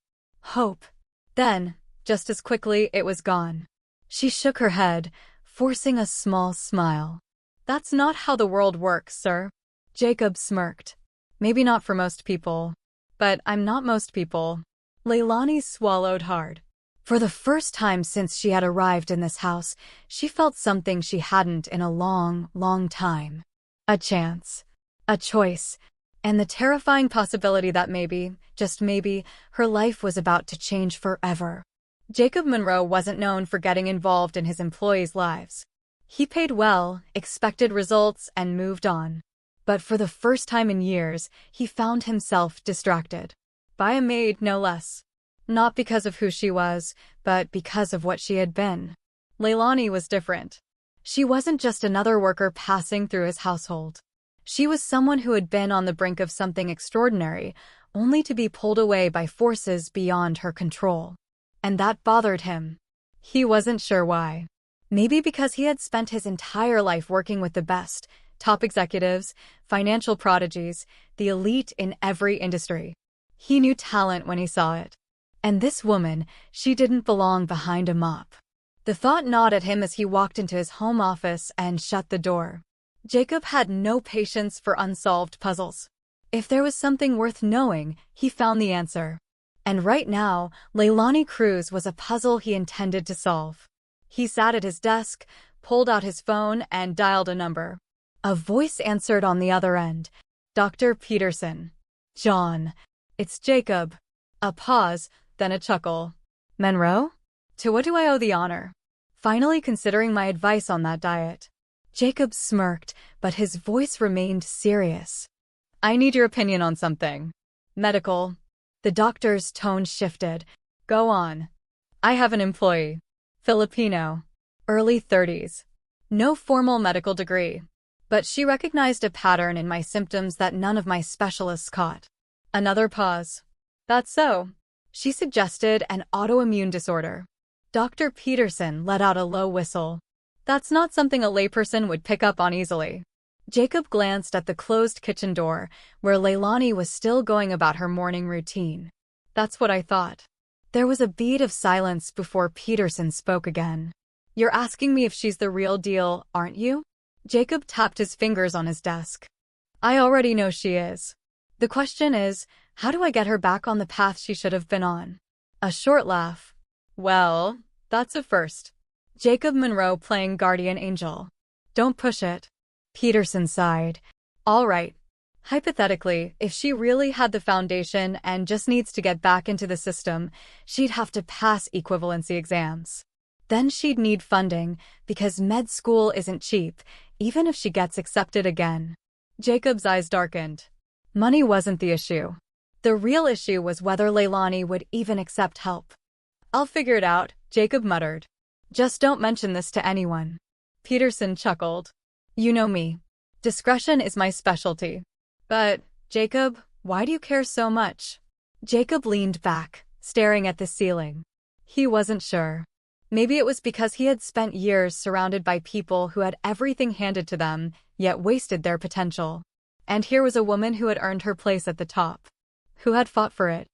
S1: Hope. Then, just as quickly, it was gone. She shook her head, forcing a small smile. That's not how the world works, sir. Jacob smirked. Maybe not for most people. But I'm not most people. Leilani swallowed hard. For the first time since she had arrived in this house, she felt something she hadn't in a long, long time. A chance. A choice. And the terrifying possibility that maybe, just maybe, her life was about to change forever. Jacob Monroe wasn't known for getting involved in his employees' lives. He paid well, expected results, and moved on. But for the first time in years, he found himself distracted. By a maid, no less. Not because of who she was, but because of what she had been. Leilani was different. She wasn't just another worker passing through his household. She was someone who had been on the brink of something extraordinary, only to be pulled away by forces beyond her control. And that bothered him. He wasn't sure why. Maybe because he had spent his entire life working with the best, top executives, financial prodigies, the elite in every industry. He knew talent when he saw it. And this woman, she didn't belong behind a mop. The thought gnawed at him as he walked into his home office and shut the door. Jacob had no patience for unsolved puzzles. If there was something worth knowing, he found the answer. And right now, Leilani Cruz was a puzzle he intended to solve. He sat at his desk, pulled out his phone, and dialed a number. A voice answered on the other end. Dr. Peterson. John. It's Jacob. A pause, then a chuckle. Monroe? To what do I owe the honor? Finally considering my advice on that diet. Jacob smirked, but his voice remained serious. I need your opinion on something. Medical. The doctor's tone shifted. Go on. I have an employee. Filipino. Early 30s. No formal medical degree. But she recognized a pattern in my symptoms that none of my specialists caught. Another pause. That's so. She suggested an autoimmune disorder. Dr. Peterson let out a low whistle. That's not something a layperson would pick up on easily. Jacob glanced at the closed kitchen door, where Leilani was still going about her morning routine. That's what I thought. There was a beat of silence before Peterson spoke again. You're asking me if she's the real deal, aren't you? Jacob tapped his fingers on his desk. I already know she is. The question is, how do I get her back on the path she should have been on? A short laugh. Well, that's a first. Jacob Monroe playing guardian angel. Don't push it. Peterson sighed. All right. Hypothetically, if she really had the foundation and just needs to get back into the system, she'd have to pass equivalency exams. Then she'd need funding, because med school isn't cheap, even if she gets accepted again. Jacob's eyes darkened. Money wasn't the issue. The real issue was whether Leilani would even accept help. I'll figure it out, Jacob muttered. Just don't mention this to anyone. Peterson chuckled. You know me. Discretion is my specialty. But, Jacob, why do you care so much? Jacob leaned back, staring at the ceiling. He wasn't sure. Maybe it was because he had spent years surrounded by people who had everything handed to them, yet wasted their potential. And here was a woman who had earned her place at the top. Who had fought for it,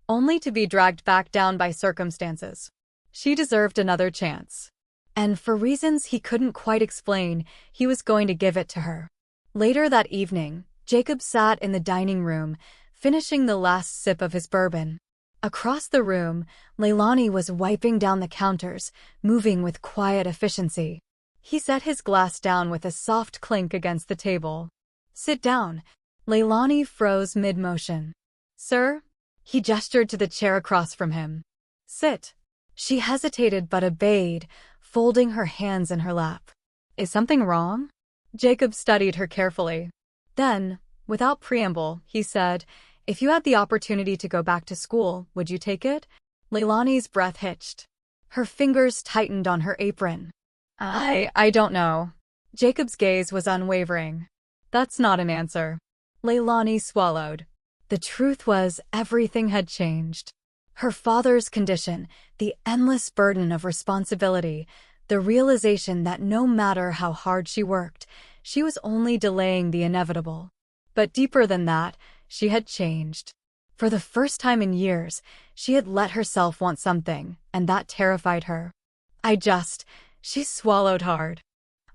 S1: only to be dragged back down by circumstances. She deserved another chance. And for reasons he couldn't quite explain, he was going to give it to her. Later that evening, Jacob sat in the dining room, finishing the last sip of his bourbon. Across the room, Leilani was wiping down the counters, moving with quiet efficiency. He set his glass down with a soft clink against the table. Sit down. Leilani froze mid-motion. Sir? He gestured to the chair across from him. Sit. She hesitated but obeyed, folding her hands in her lap. Is something wrong? Jacob studied her carefully. Then, without preamble, he said, if you had the opportunity to go back to school, would you take it? Leilani's breath hitched. Her fingers tightened on her apron. I don't know. Jacob's gaze was unwavering. That's not an answer. Leilani swallowed. The truth was, everything had changed. Her father's condition, the endless burden of responsibility, the realization that no matter how hard she worked, she was only delaying the inevitable. But deeper than that, she had changed. For the first time in years, she had let herself want something, and that terrified her. She swallowed hard.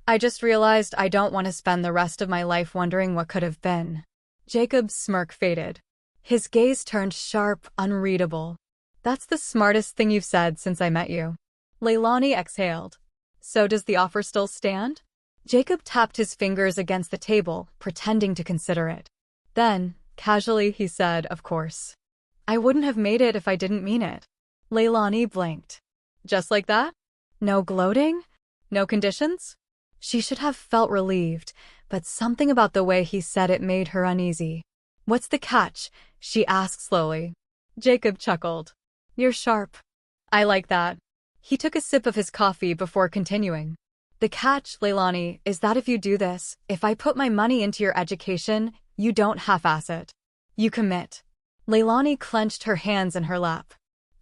S1: I just realized I don't want to spend the rest of my life wondering what could have been. Jacob's smirk faded. His gaze turned sharp, unreadable. That's the smartest thing you've said since I met you. Leilani exhaled. So does the offer still stand? Jacob tapped his fingers against the table, pretending to consider it. Then, casually, he said, of course. I wouldn't have made it if I didn't mean it. Leilani blinked. Just like that? No gloating? No conditions? She should have felt relieved, but something about the way he said it made her uneasy. What's the catch? She asked slowly. Jacob chuckled. You're sharp. I like that. He took a sip of his coffee before continuing. The catch, Leilani, is that if you do this, if I put my money into your education, you don't half-ass it. You commit. Leilani clenched her hands in her lap.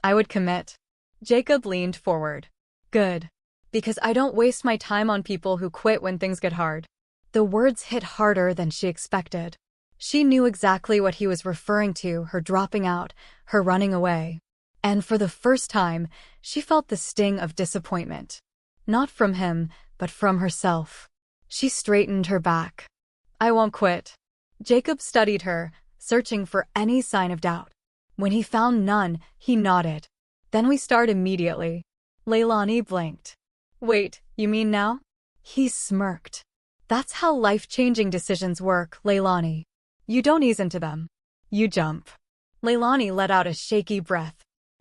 S1: I would commit. Jacob leaned forward. Good. Because I don't waste my time on people who quit when things get hard. The words hit harder than she expected. She knew exactly what he was referring to, her dropping out, her running away. And for the first time, she felt the sting of disappointment. Not from him, but from herself. She straightened her back. I won't quit. Jacob studied her, searching for any sign of doubt. When he found none, he nodded. Then we start immediately. Leilani blinked. Wait, you mean now? He smirked. That's how life-changing decisions work, Leilani. You don't ease into them. You jump. Leilani let out a shaky breath.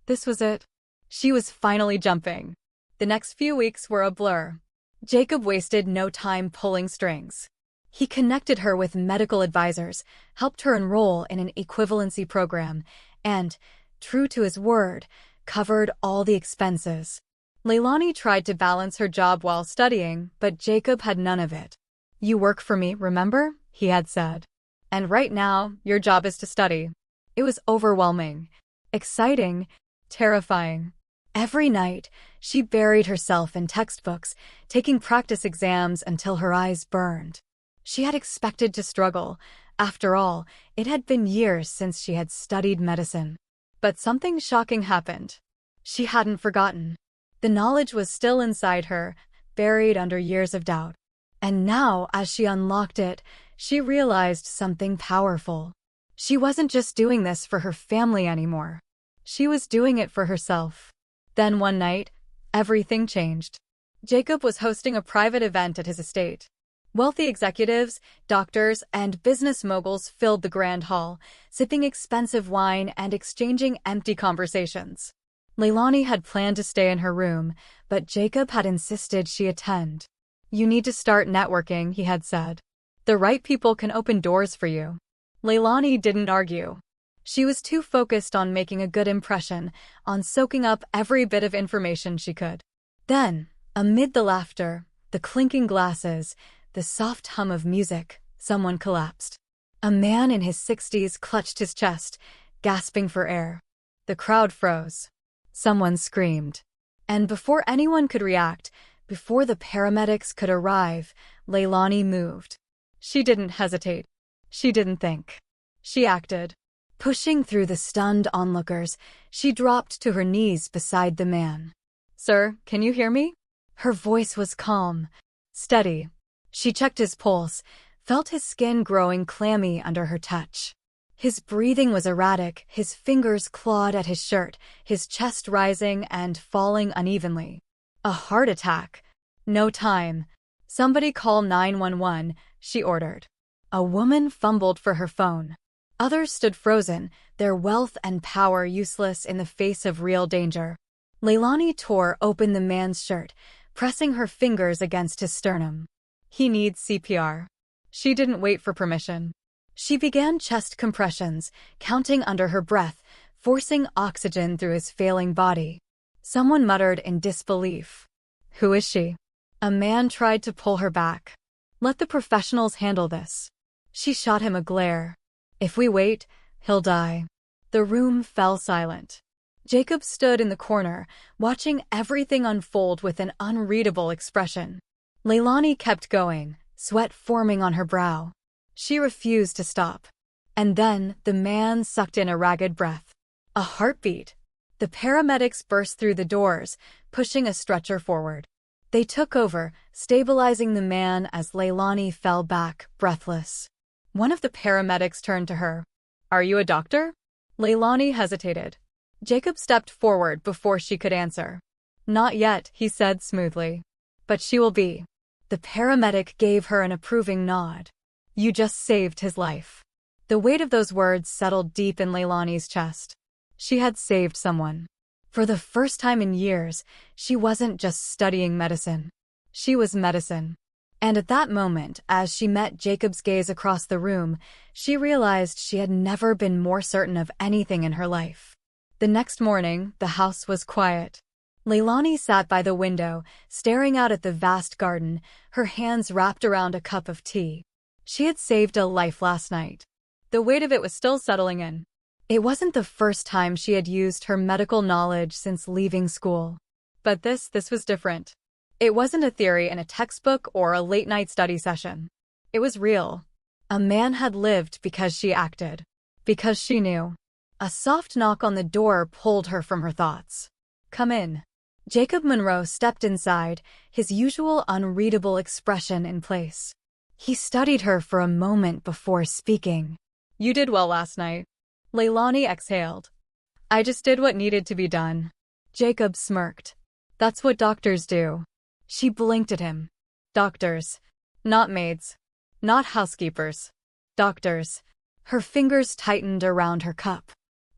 S1: This was it. She was finally jumping. The next few weeks were a blur. Jacob wasted no time pulling strings. He connected her with medical advisors, helped her enroll in an equivalency program, and, true to his word, covered all the expenses. Leilani tried to balance her job while studying, but Jacob had none of it. "You work for me, remember?" he had said. "And right now, your job is to study." It was overwhelming, exciting, terrifying. Every night, she buried herself in textbooks, taking practice exams until her eyes burned. She had expected to struggle. After all, it had been years since she had studied medicine. But something shocking happened. She hadn't forgotten. The knowledge was still inside her, buried under years of doubt. And now, as she unlocked it, she realized something powerful. She wasn't just doing this for her family anymore. She was doing it for herself. Then one night, everything changed. Jacob was hosting a private event at his estate. Wealthy executives, doctors, and business moguls filled the grand hall, sipping expensive wine and exchanging empty conversations. Leilani had planned to stay in her room, but Jacob had insisted she attend. "You need to start networking," he had said. "The right people can open doors for you." Leilani didn't argue. She was too focused on making a good impression, on soaking up every bit of information she could. Then, amid the laughter, the clinking glasses, the soft hum of music, someone collapsed. A man in his 60s clutched his chest, gasping for air. The crowd froze. Someone screamed. And before anyone could react, before the paramedics could arrive, Leilani moved. She didn't hesitate. She didn't think. She acted. Pushing through the stunned onlookers, she dropped to her knees beside the man. "Sir, can you hear me?" Her voice was calm, steady. She checked his pulse, felt his skin growing clammy under her touch. His breathing was erratic, his fingers clawed at his shirt, his chest rising and falling unevenly. "A heart attack." "No time." "Somebody call 911, she ordered. A woman fumbled for her phone. Others stood frozen, their wealth and power useless in the face of real danger. Leilani tore open the man's shirt, pressing her fingers against his sternum. "He needs CPR." She didn't wait for permission. She began chest compressions, counting under her breath, forcing oxygen through his failing body. Someone muttered in disbelief. "Who is she?" A man tried to pull her back. "Let the professionals handle this." She shot him a glare. "If we wait, he'll die." The room fell silent. Jacob stood in the corner, watching everything unfold with an unreadable expression. Leilani kept going, sweat forming on her brow. She refused to stop. And then the man sucked in a ragged breath. A heartbeat. The paramedics burst through the doors, pushing a stretcher forward. They took over, stabilizing the man as Leilani fell back, breathless. One of the paramedics turned to her. "Are you a doctor?" Leilani hesitated. Jacob stepped forward before she could answer. "Not yet," he said smoothly. "But she will be." The paramedic gave her an approving nod. "You just saved his life." The weight of those words settled deep in Leilani's chest. She had saved someone. For the first time in years, she wasn't just studying medicine. She was medicine. And at that moment, as she met Jacob's gaze across the room, she realized she had never been more certain of anything in her life. The next morning, the house was quiet. Leilani sat by the window, staring out at the vast garden, her hands wrapped around a cup of tea. She had saved a life last night. The weight of it was still settling in. It wasn't the first time she had used her medical knowledge since leaving school. But this was different. It wasn't a theory in a textbook or a late-night study session. It was real. A man had lived because she acted. Because she knew. A soft knock on the door pulled her from her thoughts. "Come in." Jacob Monroe stepped inside, his usual unreadable expression in place. He studied her for a moment before speaking. "You did well last night." Leilani exhaled. "I just did what needed to be done." Jacob smirked. "That's what doctors do." She blinked at him. "Doctors. Not maids. Not housekeepers. Doctors." Her fingers tightened around her cup.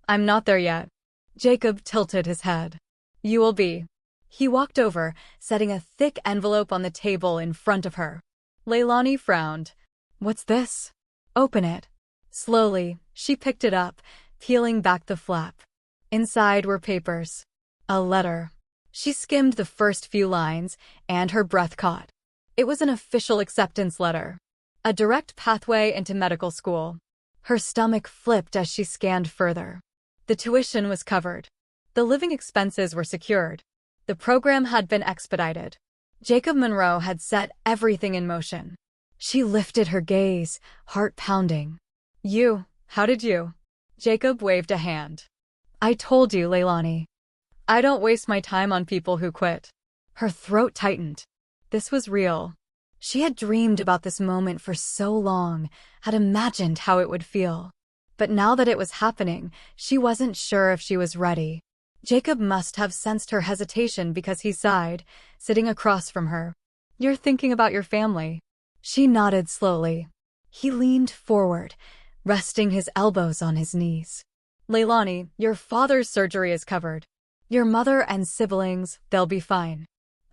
S1: "I'm not there yet." Jacob tilted his head. You will be. He walked over, setting a thick envelope on the table in front of her. Leilani frowned. What's this? Open it. Slowly, she picked it up, peeling back the flap. Inside were papers. A letter. She skimmed the first few lines, and her breath caught. It was an official acceptance letter. A direct pathway into medical school. Her stomach flipped as she scanned further. The tuition was covered. The living expenses were secured. The program had been expedited. Jacob Monroe had set everything in motion. She lifted her gaze, heart pounding. How did you? Jacob waved a hand. I told you, Leilani. I don't waste my time on people who quit. Her throat tightened. This was real. She had dreamed about this moment for so long, had imagined how it would feel. But now that it was happening, she wasn't sure if she was ready. Jacob must have sensed her hesitation because he sighed, sitting across from her. You're thinking about your family. She nodded slowly. He leaned forward, resting his elbows on his knees. Leilani, your father's surgery is covered. Your mother and siblings, they'll be fine.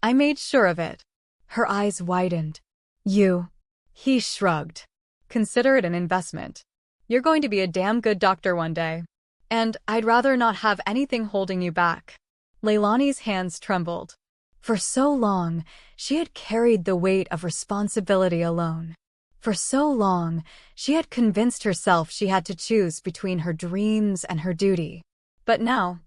S1: I made sure of it. Her eyes widened. You. He shrugged. Consider it an investment. You're going to be a damn good doctor one day. And I'd rather not have anything holding you back. Leilani's hands trembled. For so long, she had carried the weight of responsibility alone. For so long, she had convinced herself she had to choose between her dreams and her duty. But now,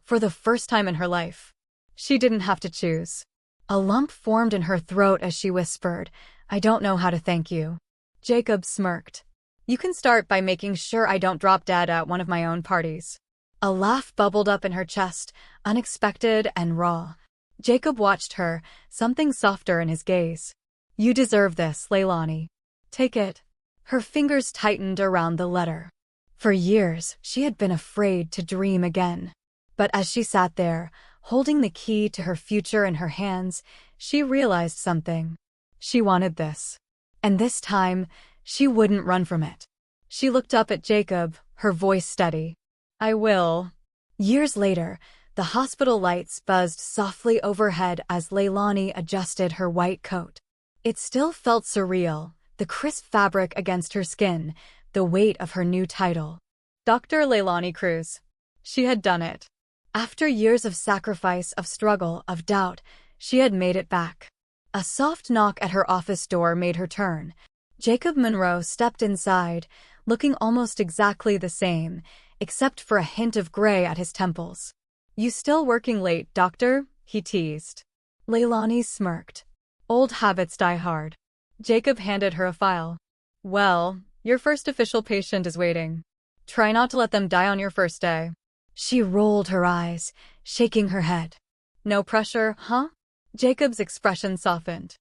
S1: for the first time in her life, she didn't have to choose. A lump formed in her throat as she whispered, I don't know how to thank you. Jacob smirked. You can start by making sure I don't drop dead at one of my own parties. A laugh bubbled up in her chest, unexpected and raw. Jacob watched her, something softer in his gaze. You deserve this, Leilani. Take it. Her fingers tightened around the letter. For years, she had been afraid to dream again. But as she sat there, holding the key to her future in her hands, she realized something. She wanted this. And this time, she wouldn't run from it. She looked up at Jacob, her voice steady. I will. Years later, the hospital lights buzzed softly overhead as Leilani adjusted her white coat. It still felt surreal, the crisp fabric against her skin, the weight of her new title. Dr. Leilani Cruz. She had done it. After years of sacrifice, of struggle, of doubt, she had made it back. A soft knock at her office door made her turn. Jacob Monroe stepped inside, looking almost exactly the same, except for a hint of gray at his temples. You still working late, doctor? He teased. Leilani smirked. Old habits die hard. Jacob handed her a file. Well, your first official patient is waiting. Try not to let them die on your first day. She rolled her eyes, shaking her head. No pressure, huh? Jacob's expression softened.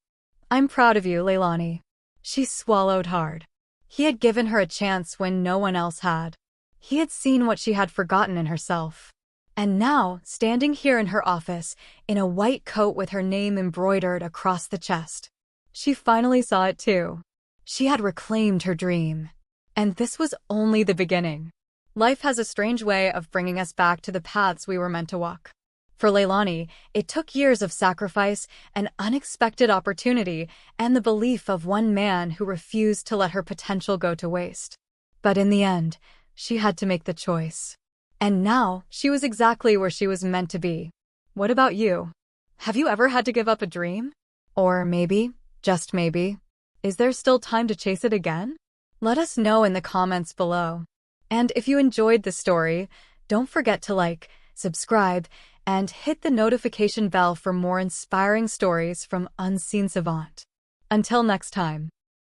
S1: I'm proud of you, Leilani. She swallowed hard. He had given her a chance when no one else had. He had seen what she had forgotten in herself. And now, standing here in her office, in a white coat with her name embroidered across the chest, she finally saw it too. She had reclaimed her dream. And this was only the beginning. Life has a strange way of bringing us back to the paths we were meant to walk. For Leilani, it took years of sacrifice, an unexpected opportunity, and the belief of one man who refused to let her potential go to waste. But in the end, she had to make the choice. And now, she was exactly where she was meant to be. What about you? Have you ever had to give up a dream? Or maybe, just maybe, is there still time to chase it again? Let us know in the comments below. And if you enjoyed the story, don't forget to like, subscribe, and hit the notification bell for more inspiring stories from Unseen Savant. Until next time.